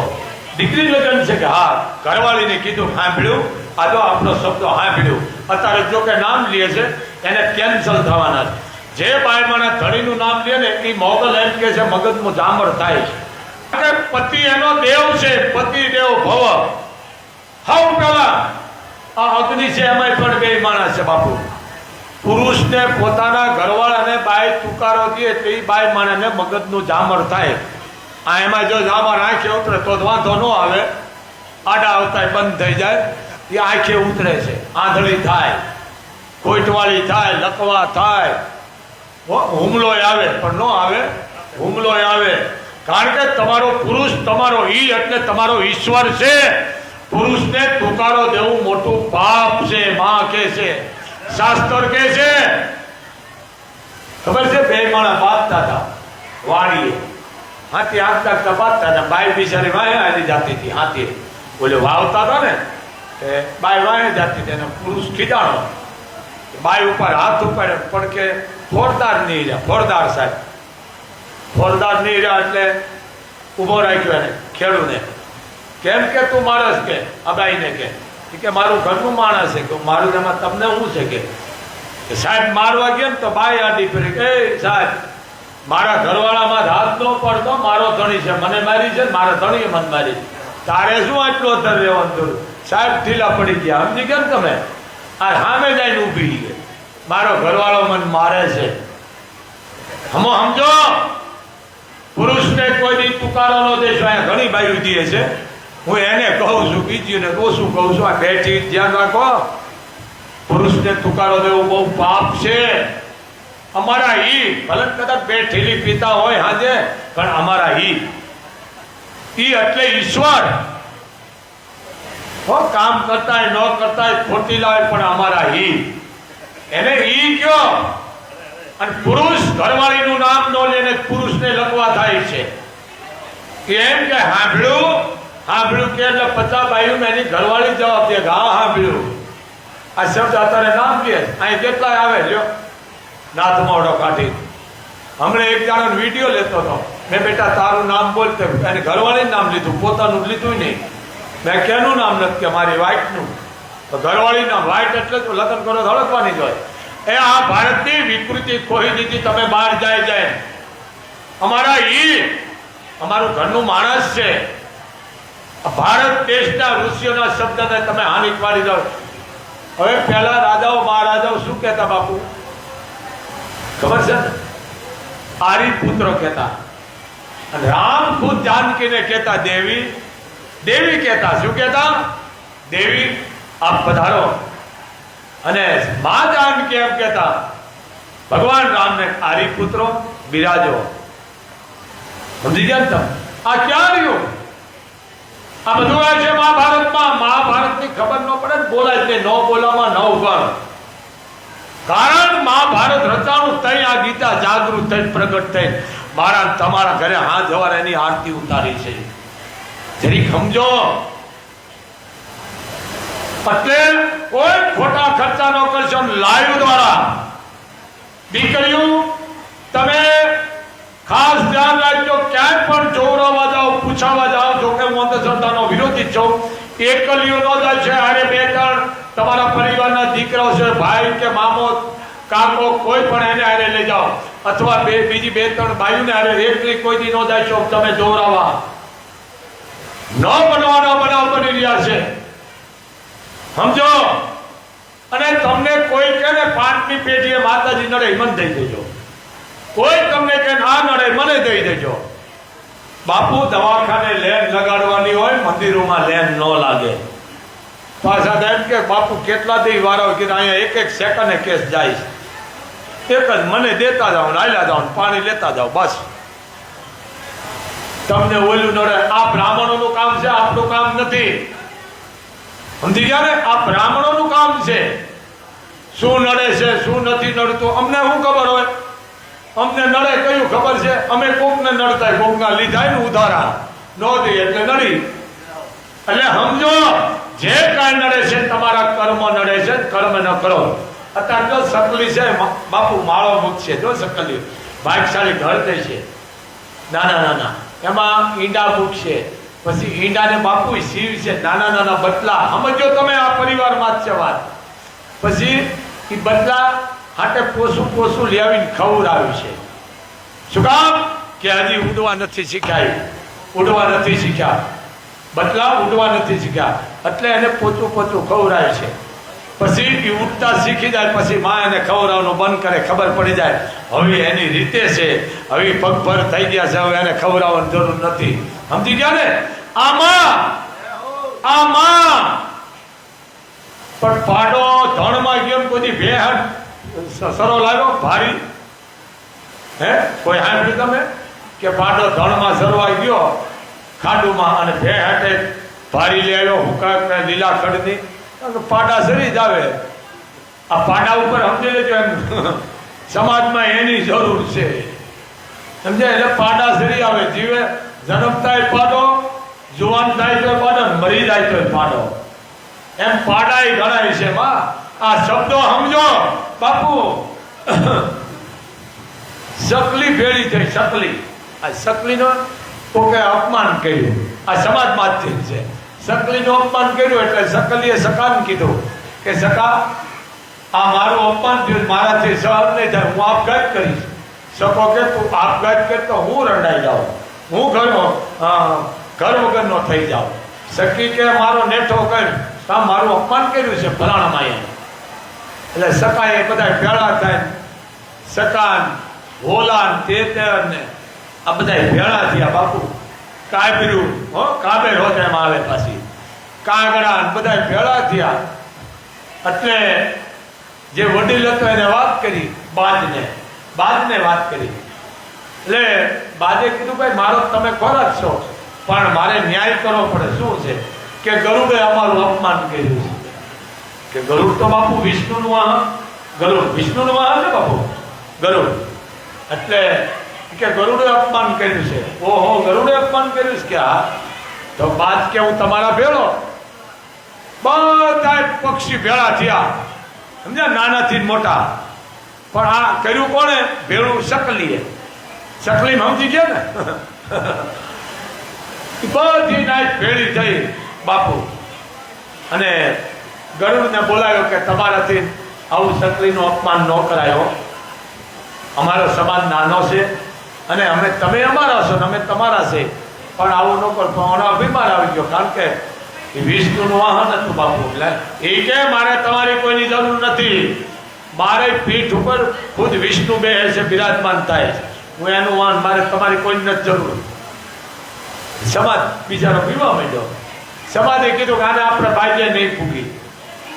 દીકરી લગ્ન છે કે હા. ઘરવાળીને કીધું, સાંભળ્યું? આ તો આપણો શબ્દ સાંભળ્યું. અત્યારે જો કે નામ લે છે એને કેન્સલ થવાના છે. જે બાયમાના ધણીનું નામ લે ને એ મોગલ એમ કે છે મગજનું જામર થાય છે. પતિ એનો દેવ છે, પતિ દેવ ભવ. હવ પેલા આ અગ્નિ છે, એમાં પણ 2 માણસ છે બાપુ. પુરુષને પોતાના ઘરવાળાને બાય તુકારો દે તો એ બાય માણસને મગજનું જામર થાય. આ એમાં જો જામર આંખે ઉતરે તો વાંધો ન આવે, આડા આવતા બંધ થઈ જાય. એ આંખે ઉતરે છે, આંધળી થાય, કોઈટવાળી થાય, લકવા થાય, હુમલો આવે. પણ ન આવે, હુમલો આવે. કારણ કે તમારો પુરુષ, તમારો ઈ એટલે તમારો ઈશ્વર છે. પુરુષને તુકારો દેવું મોટું પાપ છે. માં કે છે, શાસ્ત્ર કે છે. ખબર છે? 2 માણસ બાંધતા હતા વાડીએ. હાથી આગતા આગતા બાંધતા હતા. બાઈ બિચારી વાહે આવી જતી હતી. હાથી બોલે વાવતા હતા ને, બાઈ વાહે જતી હતી. પુરુષ ખીજાણો, બાઈ ઉપર હાથ ઉપાડે, પણ કે ફોરદાર નહીં રહ્યા. ફોરદાર સાહેબ, ફોરદાર નહીં રહ્યા એટલે ઉભો રાખ્યો એને ખેડૂને. કેમ કે તું માણસ કે? આ બાઈને કે મારું ઘરનું માણસ છે. કે મારું એમાં તમને શું છે? કે સાહેબ મારવા ગયા ને તો બાઈ આડી ફરી કે સાહેબ મારા ઘરવાળામાં હાથ ન પડતો, મારો ધણી છે, મને મારી છે, મારા ધણીએ મને મારી. તારે શું આટલો અધર રહેવાનું જરૂર? સાહેબ ઢીલા પડી ગયા. સમજી ગયા ને તમે? આ સામે જઈને ઊભી ગઈ, મારો ઘરવાળો મને મારે છે. હમો સમજો, પુરુષને કોઈ દી તુકારો ન દેશો. અહીંયા ઘણી બાયું દે છે, હું એને કહું છું, બીજીને ઓછું કહું છું. આ બેઠી ધ્યાન રાખો. પુરુષને તુકારો દેવો બહુ પાપ છે. અમારા ઈ ભલે કદાચ બેઠેલી પિતા હોય હાજે, પણ અમારા ઈ એટલે ઈશ્વર. કામ કરતા ન કરતા ખોટી લાવે, પણ અમારા ઈ એને ઈ કયો. અને પુરુષ ઘરવાળીનું નામ ન લઈને પુરુષને લખવા થાય છે. એમ કે સાંભળ્યું કે એટલે 50 બાયું એની ઘરવાળી જવાબ દે, હા સાંભળ્યું. આ શબ્દ અત્યારે નામ લે, અહીં કેટલાય આવે લ્યો નાથ મોઢો કાઢી. હમણાં એક જણાનો વિડીયો લેતો હતો. મેં બેટા તારું નામ બોલતો, એની ઘરવાળીનું નામ લીધું, પોતાનું લીધું નહીં. મેં કેનું નામ નથી? કે મારી વાઈફનું. તો ઘરવાળી નામ, વાઈફ એટલે તો લગ્ન કરો ધડકવાની જ હોય. એ આ ભારતની વિકૃતિ ખોઈ દીધી તમે બહાર જાય. અમારા ઈ અમારું ઘરનું માણસ છે. ભારત દેશના ઋષિઓના શબ્દને તમે હાનિ પાડી દો. હવે પહેલા રાજાઓ મહારાજાઓ શું કહેતા બાપુ ખબર છે? આરી પુત્રો કહેતા. અને રામ ખુદ જાનકીને કહેતા દેવી. દેવી કહેતા. શું કહેતા? દેવી આપ પધારો. અને મા જાનકી એમ કહેતા ભગવાન રામને આરી પુત્રો બિરાજો. સમજી ગયા તમે? આ ક્યાં રહ્યું? આ બધું આવે છે મહાભારતમાં. મહાભારતની ખબર ન પડે ને બોલાય છે, ન બોલામાં 9 ગણ. કારણ મહાભારત રચાણું થઈ આ ગીતા જાગૃત થઈ પ્રગટ થઈ મારા તમારા ઘરે હાથ જવાર એની આરતી ઉતારી છે. જરી સમજો. એટલે કોઈ ખોટા ખર્ચા ન કરશો. લાઈવ દ્વારા દીકરીઓ તમે ખાસ ધ્યાન રાખજો, ક્યાંય પણ જોવરાવા જાઓ, પૂછાવા જાઓ, જો કે હું અંધશ્રદ્ધાનો વિરોધી જ છું, એકલીઓ ન જાય છે. અરે બે ત્રણ તમારા પરિવારના દીકરાઓ છે, ભાઈ કે મામો કાકો કોઈ પણ એને હારે લઈ જાઓ, અથવા બીજી બે ત્રણ ભાઈઓને હારે એકલી કોઈ દી ન જાય છો તમે જોવરાવા. ન બનવાના બનાવ બની રહ્યા છે, સમજો. અને તમને કોઈ કે ને પાંચમી પેઢીએ માતાજી નડે મને દઈ દેજો, કોઈ તમને કે ના નડે મને દઈ દેજો. બાપુ દવાખાને લેન લગાડવાની હોય, મંદિરોમાં લેન ન લાગે. પાછા એમ કે બાપુ કેટલા દી વારો કે અહીંયા એક એક સેકન્ડે કેસ જાય છે, એક જ મને દેતા જાઓ, નાયલા જાઓ, પાણી લેતા જાઓ, બસ તમને ઓલું નડે. આ બ્રાહ્મણોનું કામ છે, આપણું કામ નથી, સમજી ગયા ને? આ બ્રાહ્મણોનું કામ છે. શું નડે છે શું નથી નડતું અમને શું ખબર હોય? અમને નડે કયું ખબર છે? અમે કોકને નડતા કોકના લીધા ને ઉધારા ન દઈએ એટલે નડી. એટલે સમજો, જે કાંઈ નડે છે તમારા કર્મ નડે છે, કર્મ ન કરો. અત્યારે જો સકલી છે બાપુ, માળો મૂકશે, જો સકલી ભાગશાળી ઘર થઈ છે, નાના નાના એમાં ઈંડા મૂકશે, પછી ઈંડાને બાપુ સીવ છે, નાના નાના બટલા. સમજો તમે, આ પરિવારમાં જ છે વાત. પછી એ બટલા હાટે પોસું લઈ આવીને ખવડાવ્યું છે. શું કામ? કે હજી ઉડવા નથી શીખ્યા, ઉડવા નથી શીખ્યા, બટલા ઉડવા નથી શીખ્યા, એટલે એને પોતું ખવડાવે છે. પછી એ ઉડતા શીખી જાય, પછી માં એને ખવડાવવાનું બંધ કરે, ખબર પડી જાય હવે એની રીતે છે, હવે પગભર થઈ ગયા છે, હવે એને ખવડાવવાની જરૂર નથી. સમજી ગયા ને? આમાં પણ પાડો ધણમાં ગયો, કોઈ ભેહટ સરો લાવ્યો ભારી, હે કોઈ સાંભળ્યું તમે કે પાડો ધણમાં સરવા ગયો ખાડુમાં અને ભેહટે ભારી લઈ આવ્યો, હુકા લીલા ખડની, પાડા સરી જ આવે. આ પાડા ઉપર સમજી લેજો, એમ સમાજમાં એની જરૂર છે, સમજાય? એટલે પાડા સરી આવે, જીવે જન્મતાય પાડો, જુવાન થાય તો પાડો, મરી જાય તો પાડો, એમ પાડાય ગણાય છે. માં આ શબ્દો સમજો બાપુ. સકલી ભેળી થઈ, સકલી. આ સકલીનો કોકે અપમાન કર્યું, આ સમાજમાં જ છે. સકલીનું અપમાન કર્યું એટલે સકલીએ સકાને કીધું કે સકા, આ મારું અપમાન થયું, મારાથી સહન નહીં થાય, હું આપઘાત કરીશ. સકો કે તું આપઘાત કર તો હું રડાઈ જાઉં, હું ઘર વગરનો થઈ જાઉં. સકી કે મારો નેઠો કર, કા મારું અપમાન કર્યું છે ફલાણામાં. એટલે સકાએ બધા ભેળા થાય, સકાન હોલાન તે ને આ બધા ભેળા થયા બાપુ. કાબર્યું કાબેર હોત એમ આવે, પાછી કાગડા બધા ભેળા થયા. એટલે જે વડીલ હતો એને વાત કરી, બાજને વાત કરી. એટલે બાજે કીધું ભાઈ મારો તમે ખોરા જ છો, પણ મારે ન્યાય કરવો પડે. શું છે કે ગરુડે અમારું અપમાન કર્યું છે. કે ગરુડ તો બાપુ વિષ્ણુનું વાહન, ગરુડ વિષ્ણુનું વાહન છે બાપુ, ગરુડ. એટલે કે ગરુડે અપમાન કર્યું છે. ઓહો, ગરુડે અપમાન કર્યું છે કે હા, તો બાદ કે હું તમારા ભેળો. બધા પક્ષી ભેળા થયા, સમજ્યા, નાનાથી મોટા. પણ આ કર્યું કોણે? ભેળું સકલીએ. સકલી સમજી ગયા ને? બધી નાચ ભેળી થઈ બાપુ. અને ગરુડને બોલાવ્યો કે તમારાથી આવું સકલીનું અપમાન ન કરાયો, અમારો સમાજ નાનો છે અને તમે અમારા છો ને અમે તમારા છે, પણ આવું ન કરતો. અભિમાન આવી ગયો, કારણ કે વિષ્ણુનું વાહન હતું બાપુ. એટલે એ કે મારે તમારી કોઈની જરૂર નથી, મારે પીઠ ઉપર ખુદ વિષ્ણુ બે છે, બિરાજમાન થાય, હું એનું વાહન, મારે તમારી કોઈની નથી જરૂર. સમાજ બિચારો પીવા માંડ્યો. સમાજે કીધું કે આને આપણે ભાગ્ય નહીં ફૂગી,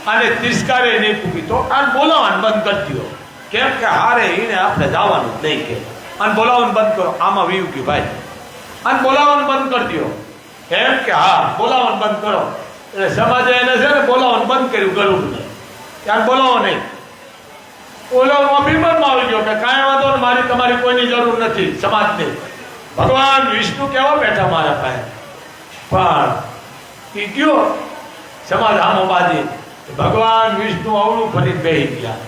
આને તિરસ્કારે નહીં ફૂગી, તો આને બોલાવવાનું બંધ કરી દો. કેમ કે હારે એને આપણે જવાનું જ નહીં, કે આને બોલાવવાનું બંધ કરો. આમાં વીવ ગયું ભાઈ, આને બોલાવવાનું બંધ કરી દો. એમ કે હા બોલાવવાનું બંધ કરો. એટલે સમાજે એને છે ને બોલાવવાનું બંધ કર્યું ગરુડને, આને બોલાવો નહીં. ઓલો અભિમાનમાં આવી ગયો કે કાંઈ વાંધો ને, મારી તમારી કોઈની જરૂર નથી સમાજની. ભગવાન વિષ્ણુ કેવા બેઠા મારા પાસે, પણ એ ગયો સમાજ આમો બાજી. ભગવાન વિષ્ણુ અવળું ફરી બેસી ગયા.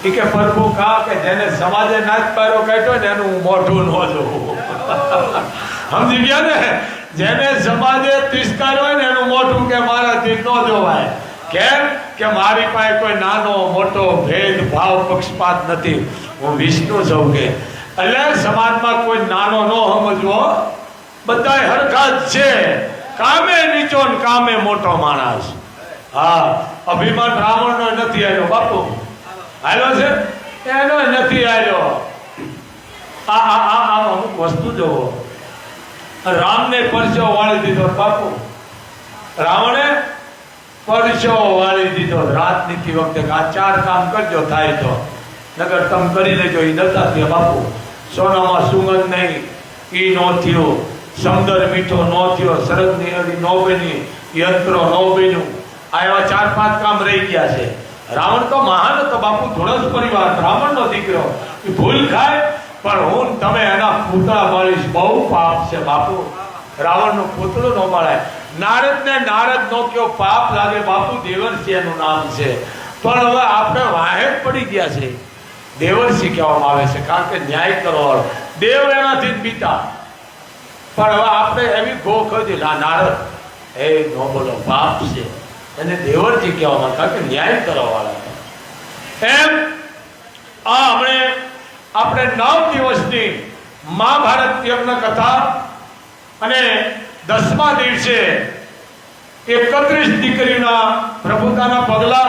એ કે પ્રભુ કા કે જેને સમાજે નાચ પાડ્યો કાઢ્યો ને એનું મોઢું ન જોવું. સમજી ગયા ને? જેને સમાજે તિરસ્કાર્યો હોય ને એનું મોઢું કે મારાથી ન જોવાય. કેમ કે મારી પાસે કોઈ નાનો મોટો ભેદભાવ પક્ષપાત નથી. હું વિષ્ણુ છું કે એટલે સમાજમાં કોઈ નાનો ન સમજવો, બધા હરખા જ છે. કામે નીચો ને કામે મોટો માણસ. હા, અભિમાન રાવણનો નથી આવ્યો બાપુ. આવ્યો છે એનો નથી આવ્યો. આ અમુક વસ્તુ જોવો. રામને પરસો વાળી દીધો બાપુ. રાવણે પરસો વાળી દીધો રાજનીતિ વખતે. આ 4 કામ કરજો થાય તો, નગર તમે કરી લેજો. એ નતા થયા બાપુ. સોનામાં સુગંધ નહીં, ઈ નો થયો. સમદર મીઠો નો થયો. સરદની અડી નો બની, યંત્રો નો બન્યું. આ એવા 4-5 કામ રહી ગયા છે. રાવણ તો મહાન હતો બાપુ. ધોળસ પરિવાર, બ્રાહ્મણનો દીકરો. એ ભૂલ ખાય પણ હું તમે એના પૂતળા બાળીશ. બહુ પાપ છે બાપુ. રાવણનું પૂતળું ન બાળાય. નારદને નારદ નો કયો પાપ લાગે બાપુ. દેવર્ષિ એનું નામ છે. પણ હવે આપણે વાહે પડી ગયા છે. દેવર્ષિ કહેવામાં આવે છે કારણ કે ન્યાય કરવાવાળો. દેવ એનાથી જ બીતા. પણ હવે આપણે એવી ગોખ હતી નારદ એ નો બોલો પાપ છે. એને દેવર્ષિ કહેવામાં કારણ કે ન્યાય કરવાવાળા. એમ આ આપણે 9 દિવસની મહાભારત યજ્ઞ કથા અને 10મા દિવસે 31 દીકરીના પ્રભુતાના પગલા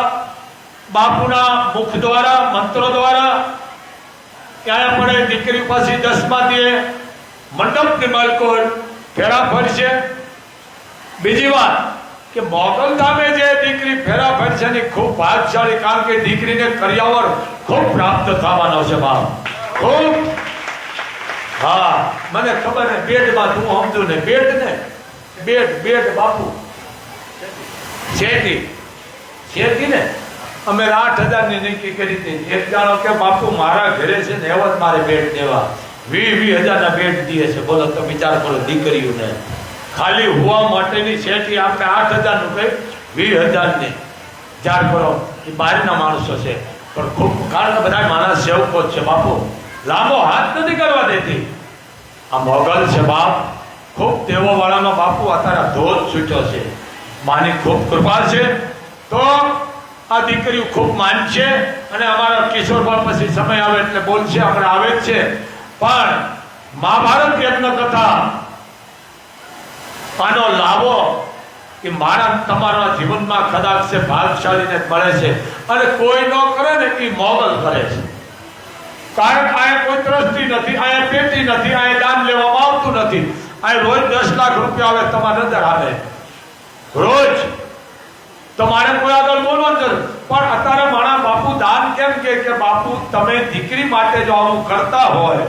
બાપુના મુખ દ્વારા મંત્રો દ્વારા ત્યાં પડે. દીકરી પાછી 10મા દીએ મંડપની માલકોર ફેરા ફરશે. બીજી વાત કે મોગલ ધામે જે દીકરી ફેરા ફરશે ની ખૂબ ભાગશાળી, કારણ કે દીકરીને કરિયાવર ખૂબ પ્રાપ્ત થવાનો છે બાપ. ખૂબ. હા, મને ખબર ને પેટમાં તું સમજુ ને પેટ ને બેટ બાપુ શેતી ને અમે 8,000 ની નક્કી કરી હતી. એક જાણો કે બાપુ મારા ઘરે છે ને એવા જ મારે બેટ દેવા 20,000 ના બેટ દીએ છે. બોલો તો વિચાર કરો. દીકરીઓને ખાલી હોવા માટેની શેઠી આપણે 8,000 નું કઈ 20,000 ને વિચાર કરો. એ બહારના માણસો છે પણ ખૂબ, કારણ કે બધા માણસ સેવકો જ છે બાપુ. લાંબો હાથ નથી કરવા દેતી. આ મોગલ છે બાપ. ખૂબ દેવો વાળાનો બાપુ અત્યારે ધોધ છૂટ્યો છે. માની ખૂબ કૃપા છે. તો આ દીકરીઓ ખૂબ માનશે અને અમારા કિશોરબા પછી સમય આવે એટલે બોલશે. આપણે આવે જ છે. પણ મહાભારત યજ્ઞ કથા આનો લાભો કે મારા તમારા જીવનમાં કદાચ છે ભાગશાળીને મળે છે. અને કોઈ ન કરે ને એ મોગલ કરે છે. કારણ અહીંયા કોઈ ટ્રસ્ટી નથી, અહીંયા પેટી નથી, અહીંયા દાન લેવામાં આવતું નથી. અહીંયા રોજ 10 લાખ રૂપિયા આવે તમારા નજર આવે રોજ. તમારે કોઈ આગળ બોલવાનું જરૂર. પણ અત્યારે મારા બાપુ દાન કેમ કે બાપુ તમે દીકરી માટે જો આવું કરતા હોય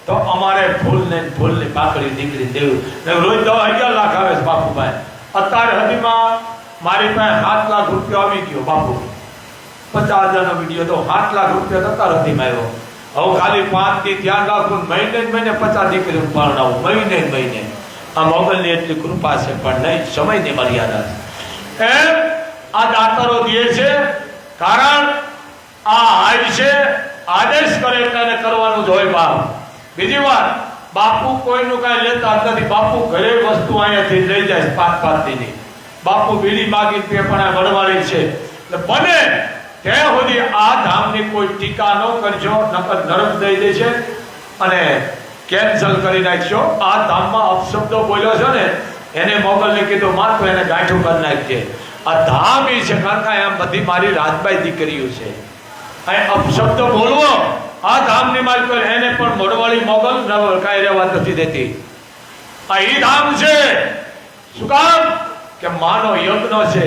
તો અમારે ફૂલની પાકડી દીકરી દેવું. રોજ 11 લાખ આવે છે બાપુભાઈ. અત્યારે હદીમાં મારી પાસે 7 લાખ રૂપિયા આવી ગયો બાપુ. 50,000 નો વિડીયો તો 7 લાખ રૂપિયા અત્યારે હદીમાં આવ્યો. હવે ખાલી 5 થી ધ્યાન રાખું. મહિને 50 દીકરીઓ પરણાવું. મહિને. આ મોગલની એટલી કૃપા છે પણ નહીં, સમયની મર્યાદા છે. એમ આ દાતારો દે છે કારણ આ આય છે. આદેશ કરે એટલે એને કરવાનું જ હોય બાપ. બીજી વાત, બાપુ કોઈનું કાંઈ લેતા નથી. બાપુ ઘરે વસ્તુ અહીંયાથી લઈ જાય 5-5 દીની. બાપુ બીડી માગી પણ આ વડવાળી છે. એટલે બને ત્યાં સુધી આ ધામની કોઈ ટીકા ન કરજો, નકર નરક દઈ દેશે અને કેન્સલ કરી નાખશો. આ ધામમાં અપશબ્દો બોલ્યો છો ને એને મોગલને કીધું માત્ર એને ગાંઠું કરી નાખજે. આ ધામ એ છે કારણ કે આમ બધી મારી રાજબાઈ દીકરીઓ છે. અહીં અપશબ્દ બોલવો આ ધામની માલિકો એને પણ મોડવાળી મોગલ કાંઈ રહેવા નથી દેતી. આ ઈ ધામ છે. શું કામ કે માનો યજ્ઞ છે.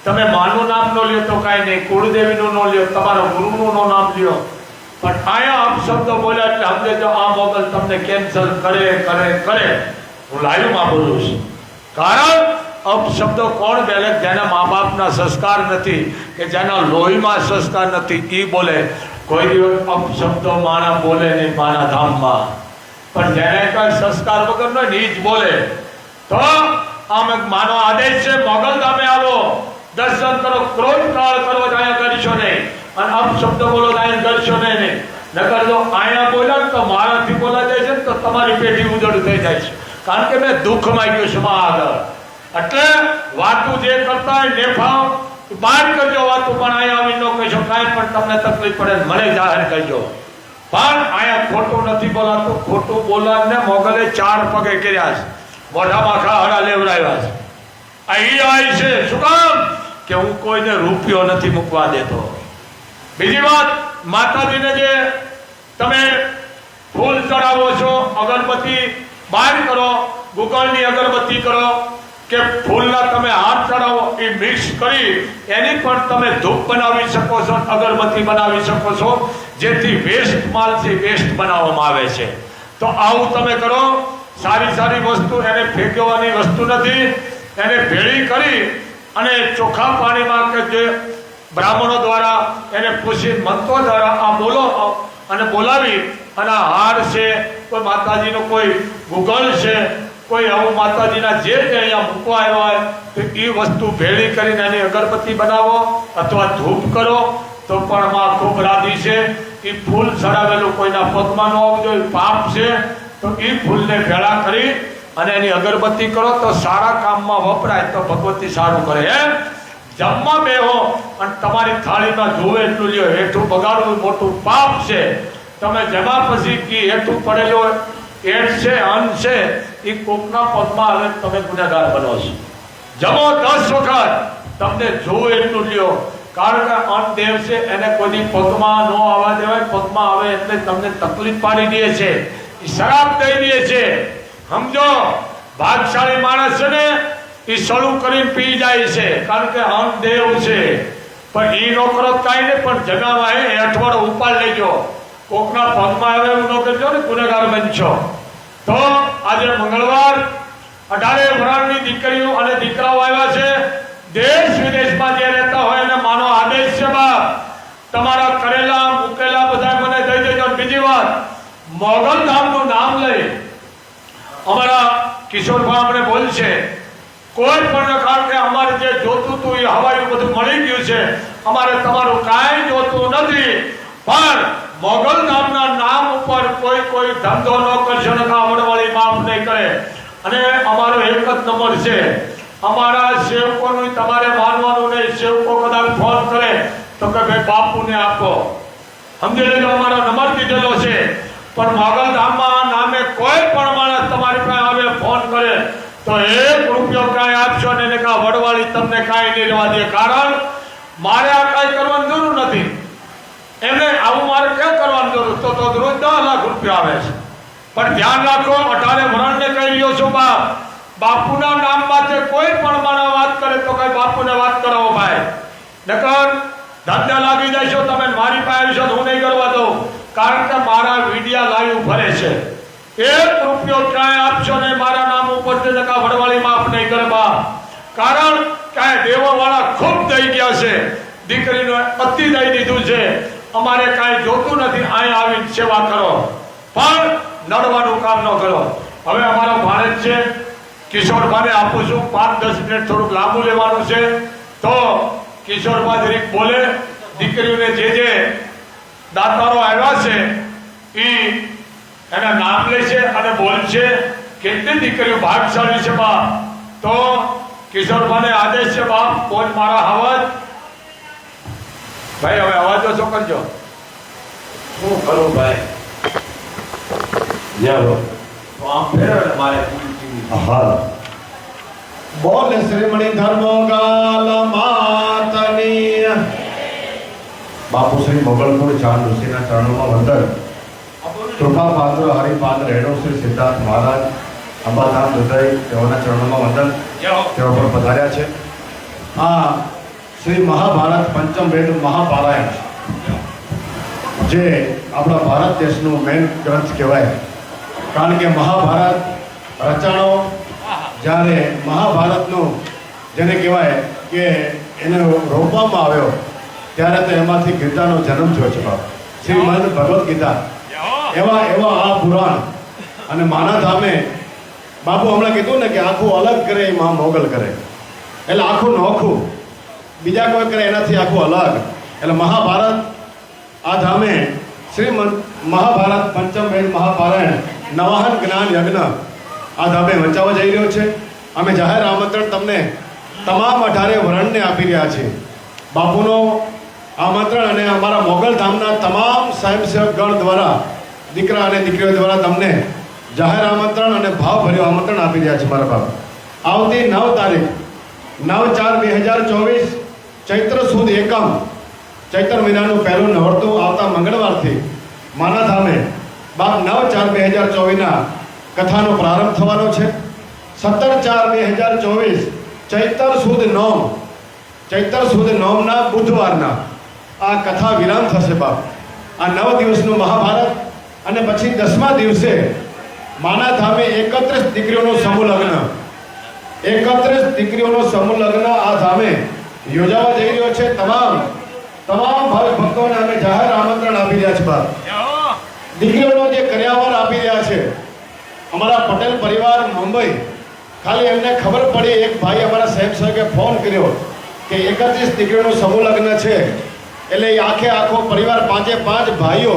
તમે માનું નામ નો લ્યો તો કાંઈ નહીં, કુળદેવીનું નો લ્યો, તમારા ગુરુનું નો નામ લ્યો. પણ આયા અપશબ્દ બોલ્યા એટલે સમજે આ મોગલ તમને કેન્સલ કરે. હું લાઈવમાં બોલું છું. કારણ અપશબ્દો કોણ બોલે? જેના મા બાપના સંસ્કાર નથી કે જેના લોહીમાં સંસ્કાર નથી એ બોલે. કોઈ દિવસ અપશબ્દો માણા બોલે નહીં માના ધામમાં. પણ જેને કઈ સંસ્કાર વગર નો એ જ બોલે. તો આમ માનો આદેશ છે મોગલ ધામે આવો, દર્શન કરો, ક્રોધ કાળ કરો, અહીંયા કરીશો નહીં. અને આપ શબ્દ બોલો તો અહીંયા કરશો નહીં. નકર જો અહીંયા બોલ્યા ને તો મારાથી બોલા જાય છે ને તો તમારી પેઢી ઉજળ થઈ જાય છે. કારણ કે મેં દુઃખ માંગ્યું છે માં આગળ. એટલે વાતું જે કરતા હોય નેફાવ બહાર કરજો વાતું, પણ અહીંયા આવી ન કહેશો. કાંઈ પણ તમને તકલીફ પડે મને જાહેર કહેજો. પણ અહીંયા ખોટું નથી બોલાતું. ખોટું બોલાને મોગલે 4 પગે કર્યા છે, મોઢામાં ખાડા લેવડાવ્યા છે. અહીં આવી છે શું કામ? કે હું કોઈને રૂપિયો નથી મૂકવા દેતો. બીજી વાત, માતાજીને જે તમે ફૂલ ચડાવો છો, અગરબત્તી બહાર કરો, ગુગળની અગરબત્તી કરો કે ફૂલના તમે હાથ ચડાવો, એ મિક્સ કરી એની પણ તમે ધૂપ બનાવી શકો છો, અગરબત્તી બનાવી શકો છો, જેથી વેસ્ટ માલથી વેસ્ટ બનાવવામાં આવે છે. તો આવું તમે કરો. સારી સારી વસ્તુ એને ફેંકવાની વસ્તુ નથી. એને ભેળી કરી અને ચોખ્ખા પાણીમાં કે જે બ્રાહ્મણો દ્વારા એને પૂછી મંત્રો દ્વારા આ બોલો અને બોલાવી અને હાર છે, કોઈ માતાજીનો કોઈ ગુગળ છે, કોઈ આવું માતાજીના જે અહીંયા મૂકવા આવ્યા હોય તો એ વસ્તુ ભેળી કરીને એની અગરબત્તી બનાવો અથવા ધૂપ કરો તો પણ માં ખૂબ રાધી છે. એ ફૂલ ચડાવેલું કોઈના પગમાં ન આવવું જોઈએ, પાપ છે. તો એ ફૂલને ભેળા કરી અને એની અગરબત્તી કરો તો સારા કામમાં વપરાય તો ભગવતી સારું કરે. જમવા બેહો અને તમારી થાળીમાં જોવે એટલું લ્યો. હેઠું બગાડવું મોટું પાપ છે. તમે જમા પછી કી હેઠું પડેલો એડ છે, અન્ન છે, એ કોકના પગમાં આવે તમે ગુનેગાર બનો છો. જમો 10 વખત, તમને જોવે એટલું લ્યો. કારણ કે અન્ન દેવ છે, એને કોઈની પગમાં ન આવવા દેવાય. પગમાં આવે એટલે તમને તકલીફ પાડી દે છે, એ શરાબ દઈ દે છે. સમજો, ભાગશાળી માણસ છે ને એ સળું કરીને પી જાય છે, કારણ કે અન્ન દેવ છે. પણ એ નો કરો કાંઈ નહીં, પણ જગામાં અઠવાડો ઉપાડ લેજો. કોકના પગમાં આવે એવું ન કરજો ને, ગુનેગાર બનશો. તો આજે મંગળવાર 18 વરાળની દીકરીઓ અને દીકરાઓ આવ્યા છે. દેશ વિદેશમાં જે રહેતા હોય એને માનો આદેશ છે બાપ, તમારા કરેલા મૂકેલા બધા મને દઈ દેજો. બીજી વાત, મોગલ ધામનું નામ લઈ અમારા કિશોરભાઈ આપણે બોલશે, કોઈ પણ કારણ કે અમારે જે જોતું હતું એ હવાયું બધું મળી ગયું છે, અમારે તમારું કાંઈ જોતું નથી. પણ મોગલ નામના નામ ઉપર કોઈ ધંધો ન કરશો ને વડવાળી માફ નહીં કરે. અને અમારો એક જ નંબર છે, અમારા સેવકોનું તમારે માનવાનું નહીં. સેવકો કદાચ ફોન કરે તો કે ભાઈ બાપુને આપો, સમજી લેજો, અમારો નંબર દીધેલો છે. પણ મોગલ ધામમાં નામે કોઈ પણ માણસ તમારી પાસે આવે ફોન કરે તો 1 રૂપિયો કાંઈ આપશો ને એને કાં વડવાળી તમને કાંઈ નહીં રહેવા દે. કારણ મારે આ કાંઈ કરવાની જરૂર નથી. એમને આવું મારે ક્યાં કરવાની જરૂર? તો રોજ 10 લાખ રૂપિયા આવે છે. પણ ધ્યાન રાખો, 18 વરણને કહી રહ્યો છું બાપ, બાપુના નામમાં કોઈ પણ માણસ વાત કરે તો કઈ બાપુને વાત કરાવો ભાઈ. નકર ધંધા લાગી જશો તમે. મારી પાસે આવીશો તો હું નહીં કરવા દઉં. કારણ કે મારા વિડિયા લાઈવ ભરે છે. 1 રૂપિયો ક્યાંય આપશો ને મારા નામ ઉપર વડવાળી માફ નહીં કરે બાપ. કારણ કે દેવો વાળા ખૂબ દઈ ગયા છે, દીકરીનો અતિ દઈ દીધું છે. અમારે કાંઈ જોતું નથી, અહીંયા આવીને સેવા કરો, પણ નડવાનું કામ ન કરો. હવે અમારો ભાણેજ છે, કિશોરભાઈને આપું છું 5-10 મિનિટ થોડુંક લાંબુ લેવાનું છે. તો કિશોરભા જરીક બોલે. દીકરીઓને જે દાતારો આવ્યા છે એના નામ લેશે અને બોલશે. કેટલી દીકરીઓ ભાગશાળી છે બાપ. તો કિશોરભાઈને આદેશ છે બાપ, કોઈ મારા અવાજ ભાઈ હવે અવાજ ઓછો કરજો. શું કરું ભાઈ? જાઓ તો આમ ફેરો ને મારે. હા, બોલ શ્રીમણી ધર્મોગાલ માતની. બાપુ શ્રી મોગલપુર ચાંદ ઋષિના ચરણોમાં વંદન. કૃપા પાત્ર હરિપાદ રેણુ શ્રી સિદ્ધાર્થ મહારાજ અંબાધામ હૃદય તેઓના ચરણોમાં વંદન. તેઓ પણ પધાર્યા છે. આ શ્રી મહાભારત પંચમ વેદ મહાપારાયણ જે આપણા ભારત દેશનું મેઇન ગ્રંથ કહેવાય. કારણ કે મહાભારત રચાણો જ્યારે મહાભારતનું જેને કહેવાય કે એને રોપવામાં આવ્યો ત્યારે તો એમાંથી ગીતાનો જન્મ થયો છે બાપ. શ્રીમદ ભગવદ્ ગીતા એવા આ પુરાણ અને માના ધામે બાપુ હમણાં કીધું ને કે આખું અલગ કરે એ મા મોગલ કરે. એટલે આખું નોખું બીજા કોઈ કરે એનાથી આખું અલગ. એટલે મહાભારત આ ધામે શ્રી મહાભારત પંચમ વેદ મહાપારાયણ નવાહન જ્ઞાન યજ્ઞ આ ધામે વંચાવવા જઈ રહ્યો છે. અમે જાહેર આમંત્રણ તમને તમામ 18 વરણને આપી રહ્યા છીએ. બાપુનો આમંત્રણ અને અમારા મોગલ ધામના તમામ સ્વયંસેવક ગણ દ્વારા દીકરા અને દીકરીઓ દ્વારા તમને જાહેર આમંત્રણ અને ભાવભર્યું આમંત્રણ આપી રહ્યા છે. મારા બાપ આવતી 9 તારીખ 9/4/2024 ચૈત્ર સુદ એકમ ચૈત્ર મહિનાનું પહેલું નોરતું આવતા મંગળવારથી માના ધામે બાપ 9/4/2024 કથાનો પ્રારંભ થવાનો છે. 17/4/2024 ચૈત્ર સુદ નોમના બુધવારના આ કથા વિરામ થશે બાપ. આ 9 દિવસનું મહાભારત અને પછી 10મા દિવસે માના ધામે 31 દીકરીઓનો સમૂહ લગ્ન 31 દીકરીઓનો સમૂહ લગ્ન આ ધામે યોજાવા જઈ રહ્યો છે. તમામ ભાવિક ભક્તોને અમે જાહેર આમંત્રણ આપી રહ્યા છે બાપ. દીકરીઓનો જે કર્યાવર આપી રહ્યા છે અમારા પટેલ પરિવાર મુંબઈ. ખાલી એમને ખબર પડી, એક ભાઈ અમારા સ્વયંસેવકે ફોન કર્યો કે 31 દીકરીઓનો સમૂહ લગ્ન છે, એટલે એ આખો પરિવાર 5 ભાઈઓ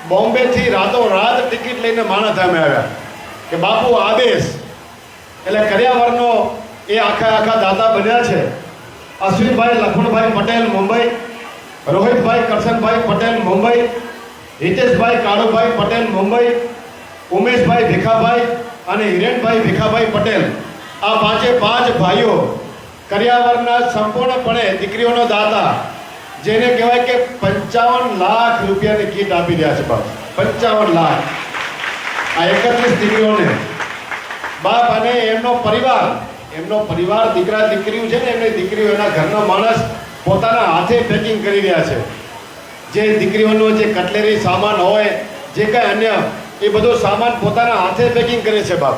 બોમ્બેથી રાતોરાત ટિકિટ લઈને માના ધામે આવ્યા કે બાપુ આદેશ. એટલે કર્યાવરનો એ આખા દાતા બન્યા છે. અશ્વિનભાઈ લખણભાઈ પટેલ મુંબઈ, રોહિતભાઈ કરશનભાઈ પટેલ મુંબઈ, હિતેશભાઈ કાળુભાઈ પટેલ મુંબઈ, ઉમેશભાઈ ભીખાભાઈ અને હિરેનભાઈ ભીખાભાઈ પટેલ. આ 5 ભાઈઓ કર્યાવરના સંપૂર્ણપણે દીકરીઓનો દાતા, જેને કહેવાય કે 55 લાખ રૂપિયાની કીટ આપી રહ્યા છે બાપ. 55 લાખ આ 31 દીકરીઓને બાપ. અને એમનો પરિવાર દીકરા દીકરીઓ છે ને, એમની દીકરીઓ એના ઘરનો માણસ પોતાના હાથે પેકિંગ કરી રહ્યા છે. જે દીકરીઓનો જે કટલેરી સામાન હોય, જે કાંઈ અન્ય, એ બધો સામાન પોતાના હાથે પેકિંગ કરે છે બાપ.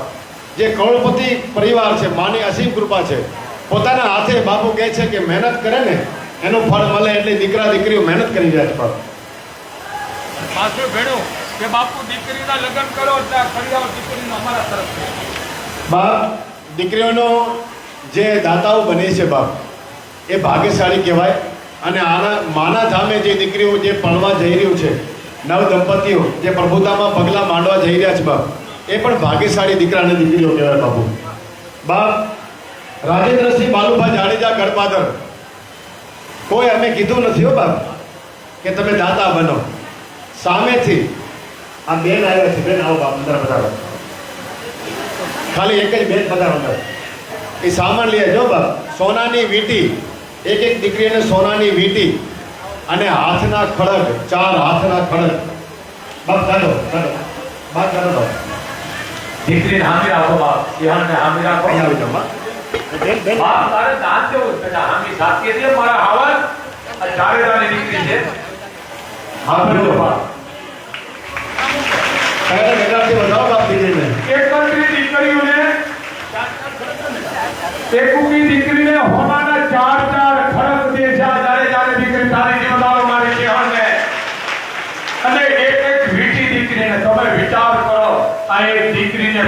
જે કરોડપતિ પરિવાર છે, માની અસીમ કૃપા છે. પોતાના હાથે બાપુ કહે છે કે મહેનત કરે ને એનું ફળ મળે, એટલે દીકરા દીકરીઓ મહેનત કરી રહ્યા છે બાપ. પાછું ભેણું કે બાપુ દીકરીના લગ્ન કરો એટલે ફરિયાદ દીકરીનો અમારા તરફથી બાપ. દીકરીઓનો જે દાતાઓ બને છે બાપ, એ ભાગ્યશાળી કહેવાય. અને આના માના ધામે જે દીકરીઓ જે પરણવા જઈ રહ્યું છે, નવ દંપતીઓ જે પ્રભુતામાં પગલાં માંડવા જઈ રહ્યા છે બાપ, એ પણ ભાગ્યશાળી દીકરા અને દીકરીઓ કહેવાય બાપુ. બાપ રાજેન્દ્રસિંહ બાલુભાઈ જાડેજા ગઢપાદર, કોઈ અમે કીધું નથી હો બાપ કે તમે દાતા બનો. સામેથી આ બેન આવ્યા છે. બેન આવો બાપ, અંદર પધારો. ખાલી એક જ બેન પધારો અંદર. એ સામાન લઈ જો બાપ. સોનાની વીંટી, એક દીકરીને સોનાની વીંટી અને હાથના ખડગ, 4 હાથના ખડગ બાપ. ચાલો બાપ, ચાલો દીકરીને હામી રાખો બાપ. સિંહણને હામી રાખો. અહીંયા આવી જાઓ બાપ. તારે દાંત જેવું પેલા હામી સાચી દે મારા હાવર. આ ચારેડાની દીકરી છે. હા બોલો બાપ. કયા મેદાનથી વધારો બાપ દીકરીને. 31 દીકરીઓને એકુકી દીકરીને હોનાના 4 ખડક દે છે. જારે દીકરી તારી જીવડાવો મારી સિંહણને. અને એક વીટી દીકરીને તમે વિચાર કરો. આ એક દીકરીને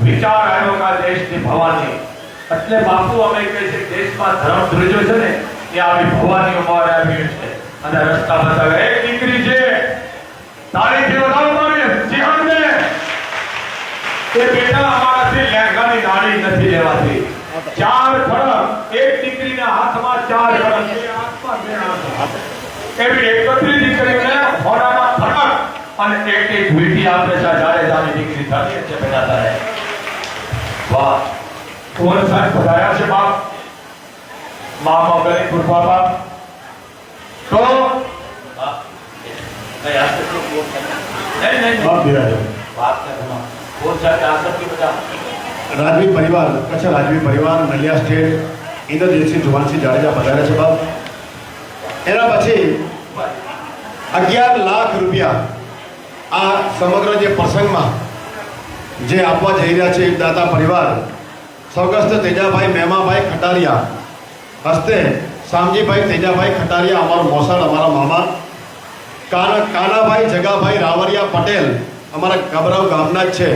વિચાર આવ્યો કે આ દેશની ભવાની. એટલે બાપુ અમે કહે છે દેશમાં ધર્મ ધ્રુજો છે ને, એ આવી ભવાની ઉંમર આવી છે અને રસ્તા બતાવે. એક દીકરી છે તારી જીવડાવો મારી સિંહણને. એ બેટા અમારાથી લેંઘાની નાડી નથી લેવાતી. 4 ખડક, એક દીકરીના હાથમાં 4 ખડક, બે હાથમાં 2 હાથ. એવી 31 દીકરીઓને હોનામાં ખડક અને એક વીંટી આપે છે. જાડેજાની દીકરી થતી છે બેટા તારે. વાહ, કુંવર સાહેબ પધાર્યા છે બાપ. મા મોગલની કૃપા બાપ. તો બાપ બિરાજો. રાજવી પરિવાર, કચ્છ રાજવી પરિવાર, નલિયા સ્ટેટ, ઇન્દ્રજીતસિંહ જુવાનસિંહ જાડેજા પધાર્યા છે બાપ. એના પછી 11 લાખ રૂપિયા આ સમગ્ર જે પ્રસંગમાં જે આપવા જઈ રહ્યા છે દાતા પરિવાર સ્વર્ગસ્થ તેજાભાઈ મહેમાભાઈ ખટારિયા હસ્તે, શામજીભાઈ તેજાભાઈ ખટારિયા અમારો મોસાળ, અમારા મામા, કાનાભાઈ જગાભાઈ રાવરિયા પટેલ અમારા ગભરાવ ગામના જ છે,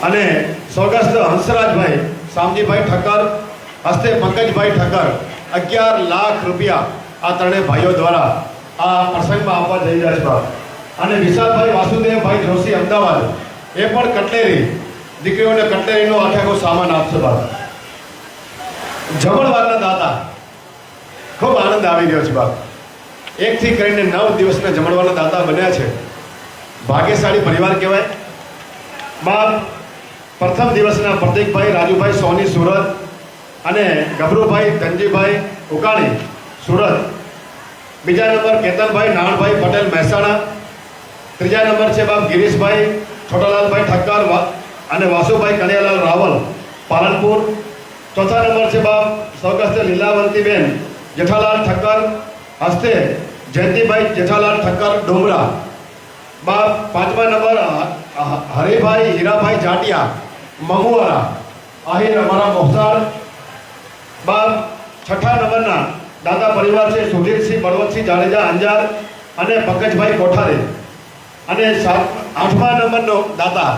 અને સ્વર્ગસ્થ હંસરાજભાઈ શામજીભાઈ ઠક્કર હસ્તે પંકજભાઈ ઠક્કર 11 લાખ રૂપિયા આ ત્રણેય ભાઈઓ દ્વારા આ પ્રસંગમાં આપવા જઈ રહ્યા છે બાપ. અને વિશાલભાઈ વાસુદેવભાઈ જોશી અમદાવાદ એ પણ કટલેરી દીકરીઓને કટલેરીનો આખો સામાન આપશે બાપ. જમણવારના દાતા ખૂબ આનંદ આવી રહ્યો છે બાપ. 1 થી કરીને 9 દિવસના જમણવારના દાતા બન્યા છે. ભાગ્યશાળી પરિવાર કહેવાય બાપ. પ્રથમ દિવસના પ્રતિકભાઈ રાજુભાઈ સોની સુરત અને ગભરુભાઈ ધનજીભાઈ ઉકાણી સુરત. બીજા નંબર કેતનભાઈ નાણભાઈ પટેલ મહેસાણા. ત્રીજા નંબર છે બાપ ગિરીશભાઈ છોટાલાલભાઈ ઠક્કર અને વાસુભાઈ કનૈયાલાલ રાવલ પાલનપુર. ચોથા નંબર છે બાપ સ્વર્ગસ્થ લીલાવંતીબેન જેઠાલાલ ઠક્કર હસ્તે જયંતિભાઈ જેઠાલાલ ઠક્કર ડુમરા બાપ. પાંચમા નંબર હરિભાઈ હીરાભાઈ જાટિયા મમુવારા આહિર અમારા મોસાળ બાપ. છઠ્ઠા નંબરના દાદા પરિવાર છે સુધીરસિંહ બળવંતસિંહ જાડેજા અંજાર અને પંકજભાઈ કોઠારી. અને 8મા નંબરનો દાતા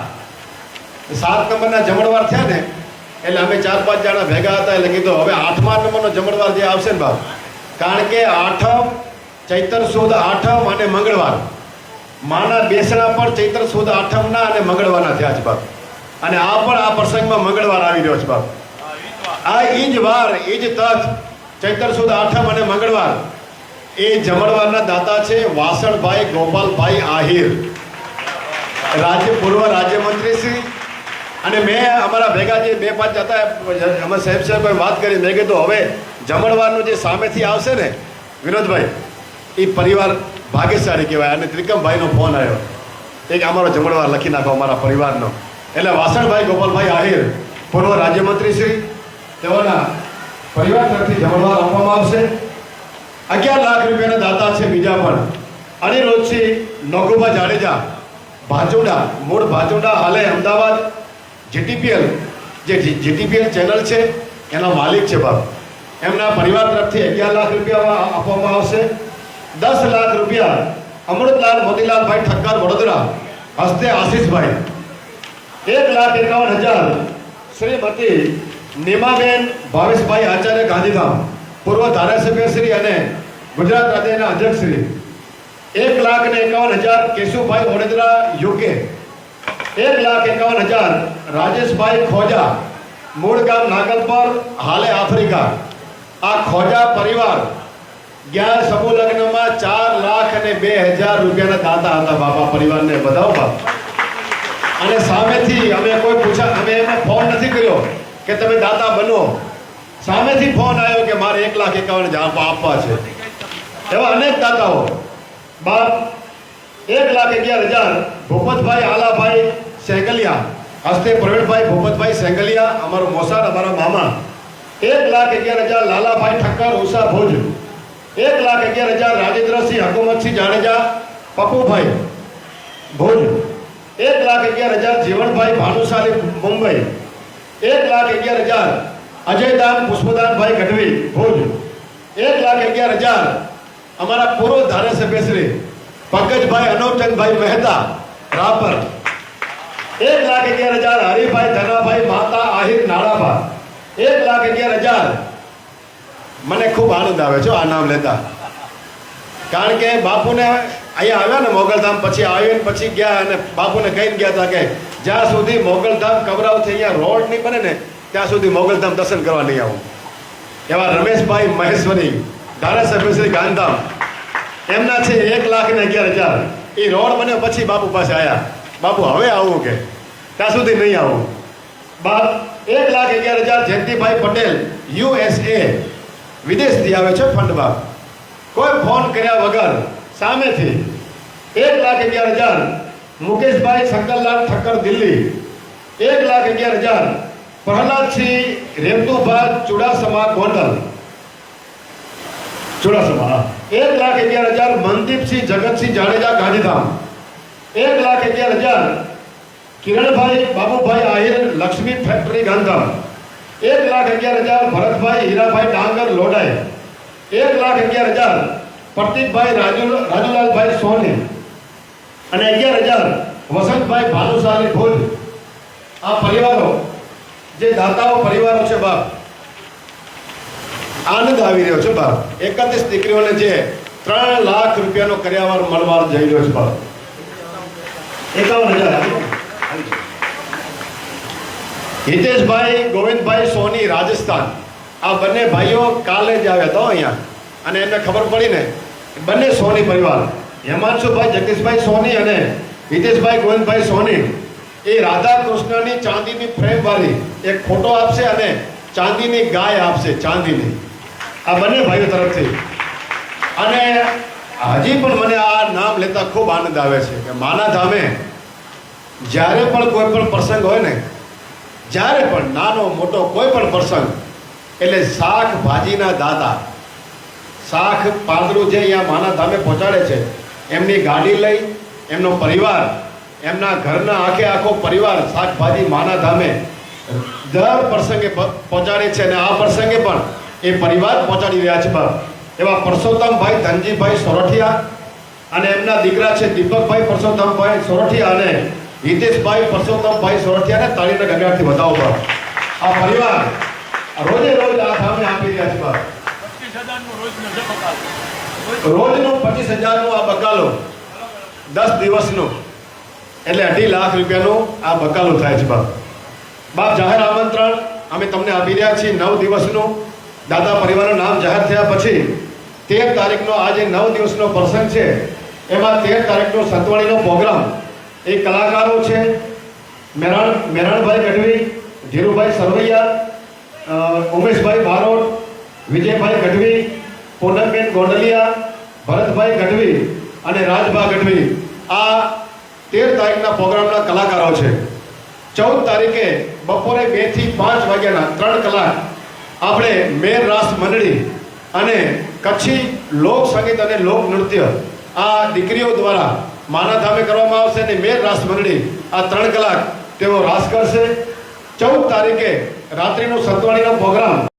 7 નંબરના જમણવાર થયા ને એટલે અમે 4-5 જણા ભેગા હતા એટલે કીધું હવે 8મા નંબરનો જમણવાર જે આવશે ને બાપ, કારણ કે આઠમ ચૈત્ર સુદ આઠમ અને મંગળવાર માના બેસણા પણ ચૈત્ર સુદ આઠમના અને મંગળવારના થયા છે બાપ. અને આ પણ આ પ્રસંગમાં મંગળવાર આવી રહ્યો છે બાપ. આ ઈ જ વાર ઈ જ તથ ચૈત્ર સુદ આઠમ અને મંગળવાર એ જમણવારના દાતા છે વાસણભાઈ ગોપાલભાઈ આહિર પૂર્વ રાજ્યમંત્રી શ્રી. અને મેં અમારા ભેગા જે 2-5 જતા અમારા સાહેબ કોઈ વાત કરી, મેં કીધું હવે જમણવારનું જે સામેથી આવશે ને વિનોદભાઈ એ પરિવાર ભાગ્યશાળી કહેવાય. અને ત્રિકમભાઈનો ફોન આવ્યો એક અમારો જમણવાર લખી નાખો અમારા પરિવારનો. એટલે વાસણભાઈ ગોપાલભાઈ આહિર પૂર્વ રાજ્યમંત્રી શ્રી તેઓના પરિવાર તરફથી જમણવાર આપવામાં આવશે. 11 લાખ રૂપિયાના દાતા છે બીજા પણ અનિરુદ્ધસિંહ નોકુભા જાડેજા ભાજોડા મૂળ ભાજોડા હાલે અમદાવાદ. જીટીપીએલ જે જીટીપીએલ ચેનલ છે એના માલિક છે બાપ. એમના પરિવાર તરફથી 11 લાખ રૂપિયા આપવામાં આવશે. 10 લાખ રૂપિયા અમૃતલાલ મોતીલાલભાઈ ઠક્કર વડોદરા હસ્તે આશીષભાઈ. 1,51,000 શ્રીમતી નીમાબેન ભાવેશભાઈ આચાર્ય ગાંધીધામ પૂર્વ ધારાસભ્ય શ્રી અને ગુજરાત રાજ્યના અધ્યક્ષ શ્રી. 1,51,000 કેશુભાઈ ઓડેદરા યુકે. 1,51,000 રાજેશભાઈ ખોજા મૂળ ગામ નાગલપર હાલે આફ્રિકા. આ ખોજા પરિવાર ગયા સમૂહ લગ્નમાં 4,02,000 રૂપિયાના દાતા હતા બાપા. પરિવારને બધાઓ બાપ. અને સામેથી અમે કોઈ પૂછા અમે એમને ફોન નથી કર્યો કે તમે દાતા બનો. સામેથી ફોન આવ્યો કે મારે 1,51,000 આપવા છે. એવા અનેક દાતાઓ બાપ. 1,11,000 ભૂપતભાઈ આલાભાઈ સેંગલિયા હસ્તે પ્રવીણભાઈ ભૂપતભાઈ સેંગલિયા અમારો મોસાળ અમારા મામા. 1,11,000 લાલાભાઈ ઠક્કર ઉષા ભુજ. 1,11,000 રાજેન્દ્રસિંહ હકુમતસિંહ જાડેજા પપ્પુભાઈ ભુજ. 1,11,000 જીવણભાઈ ભાનુશાલી મુંબઈ. 1,11,000 અજયદાન પુષ્પદાનભાઈ ગઢવી ભુજ. 1,11,000 અમારા પૂર્વ ધારાસભ્ય શ્રી પંકજભાઈ અનોપચંદભાઈ મહેતા રાપર. 1,11,000 હરિભાઈ ધનાભાઈ માતા આહિર નાળાભા. 1,11,000 મને ખૂબ આનંદ આવે છે આ નામ લેતા, કારણ કે બાપુને અહીંયા આવ્યા ને મોગલધામ પછી આવીને પછી ગયા અને બાપુને કહીને ગયા હતા કે જ્યાં સુધી મોગલધામ કવરાવથી અહીંયા રોડ નહીં બને ને ત્યાં સુધી મોગલધામ દર્શન કરવા નહીં આવું. એવા રમેશભાઈ મહેશ્વરી ધારાસભ્ય શ્રી ગાંધીધામ એમના છે 1,11,000. એ રોડ બન્યો પછી બાપુ પાસે આવ્યા, બાપુ હવે આવું કે ત્યાં સુધી નહીં આવું. બાપ 1,11,000 જયંતિભાઈ પટેલ USA વિદેશથી આવે છે ફંડ બાપ. કોઈ ફોન કર્યા વગર સામેથી 1,11,000 મુકેશભાઈ શંકરલાલ ઠક્કર દિલ્હી. 1,11,000 પ્રહલાદસિંહ રેમતુભા ચુડાસમા ગોંડલ ચુડાસમા. 1,11,000 મનદીપસિંહ જગતસિંહ જાડેજા ગાંધીધામ. 1,11,000 કિરણભાઈ બાબુભાઈ આહિર લક્ષ્મી ફેક્ટરી ગાંધીધામ. 1,11,000 ભરતભાઈ હીરાભાઈ ડાંગર લોડાઈ. 1,11,000 પ્રતિકભાઈ રાજુલાલભાઈ સોની અને 11,000 વસંતભાઈ ભાનુશાલી ભુજ. આ પરિવારો જે દાતાઓ પરિવારો છે બાપ, આનંદ આવી રહ્યો છે બાપ. 31 દીકરીઓને જે 3 લાખ રૂપિયાનો કર્યાવર મળવા જઈ રહ્યો છે બાપ. 51,000. હિતેશભાઈ ગોવિંદભાઈ સોની રાજસ્થાન, આ બંને ભાઈઓ કાલે જ આવ્યા હતા અહીંયા, અને એમને ખબર પડી ને બંને સોની પરિવાર, હેમાંશુભાઈ જગદીશભાઈ સોની અને હિતેશભાઈ ગોવિંદભાઈ સોની, એ રાધા કૃષ્ણની ચાંદીની ફ્રેમ વાળી એક ફોટો આપશે અને ચાંદીની ગાય આપશે, ચાંદીની. આ બંને ભાઈઓ તરફથી. અને હજી પણ મને આ નામ લેતા ખૂબ આનંદ આવે છે કે માના ધામે જ્યારે પણ કોઈ પણ પ્રસંગ હોય ને, જ્યારે પણ નાનો મોટો કોઈ પણ પ્રસંગ, એટલે શાકભાજીના દાદા, શાક પાંદડું જે અહીંયા માના ધામે પહોંચાડે છે, એમની ગાડી લઈ એમનો પરિવાર, એમના ઘરના આખો પરિવાર શાકભાજી માના ધામે દર પ્રસંગે પહોંચાડે છે. અને આ પ્રસંગે પણ એ પરિવાર પહોંચાડી રહ્યા છે. એવા પરસોત્તમભાઈ ધનજીભાઈ સોરઠિયા અને એમના દીકરા છે દીપકભાઈ પરસોત્તમભાઈ સોરઠિયા અને હિતેશભાઈ પરસોત્તમભાઈ સોરઠિયાને તાળીના ગગડાટથી વધાવો. આ પરિવાર રોજે રોજ આ ધામે આપી રહ્યા છે. રોજનું 25,000નું આ બકાલો, 10 દિવસનું, એટલે 2.5 લાખ રૂપિયાનું આ બકાલો થાય છે. બાપ જાહેર આમંત્રણ અમે તમને આપી રહ્યા છીએ 9 દિવસનું. દાદા પરિવારનું નામ જાહેર થયા પછી 13 તારીખનો આ જે 9 દિવસનો પ્રસંગ છે, એમાં 13 તારીખનો સંતવાણીનો પ્રોગ્રામ, એ કલાકારો છે મેરાણભાઈ ગઢવી, ધીરુભાઈ સરવૈયા, ઉમેશભાઈ બારોટ, વિજયભાઈ ગઢવી, પૂનમબેન ગોંડલિયા, ભરતભાઈ ગઢવી અને રાજભા ગઢવી. આ 13 તારીખના પ્રોગ્રામના કલાકારો છે. 14 તારીખે બપોરે 2 થી 5 વાગ્યાના 3 કલાક આપણે મેર રાસ મંડળી અને કચ્છી લોક સંગીત અને લોક નૃત્ય આ દીકરીઓ દ્વારા માના ધામે કરવામાં આવશે. અને મેર રાસ મંડળી આ 3 કલાક તેઓ રાસ કરશે. 14 તારીખે રાત્રિનો સંતવાણીનો પ્રોગ્રામ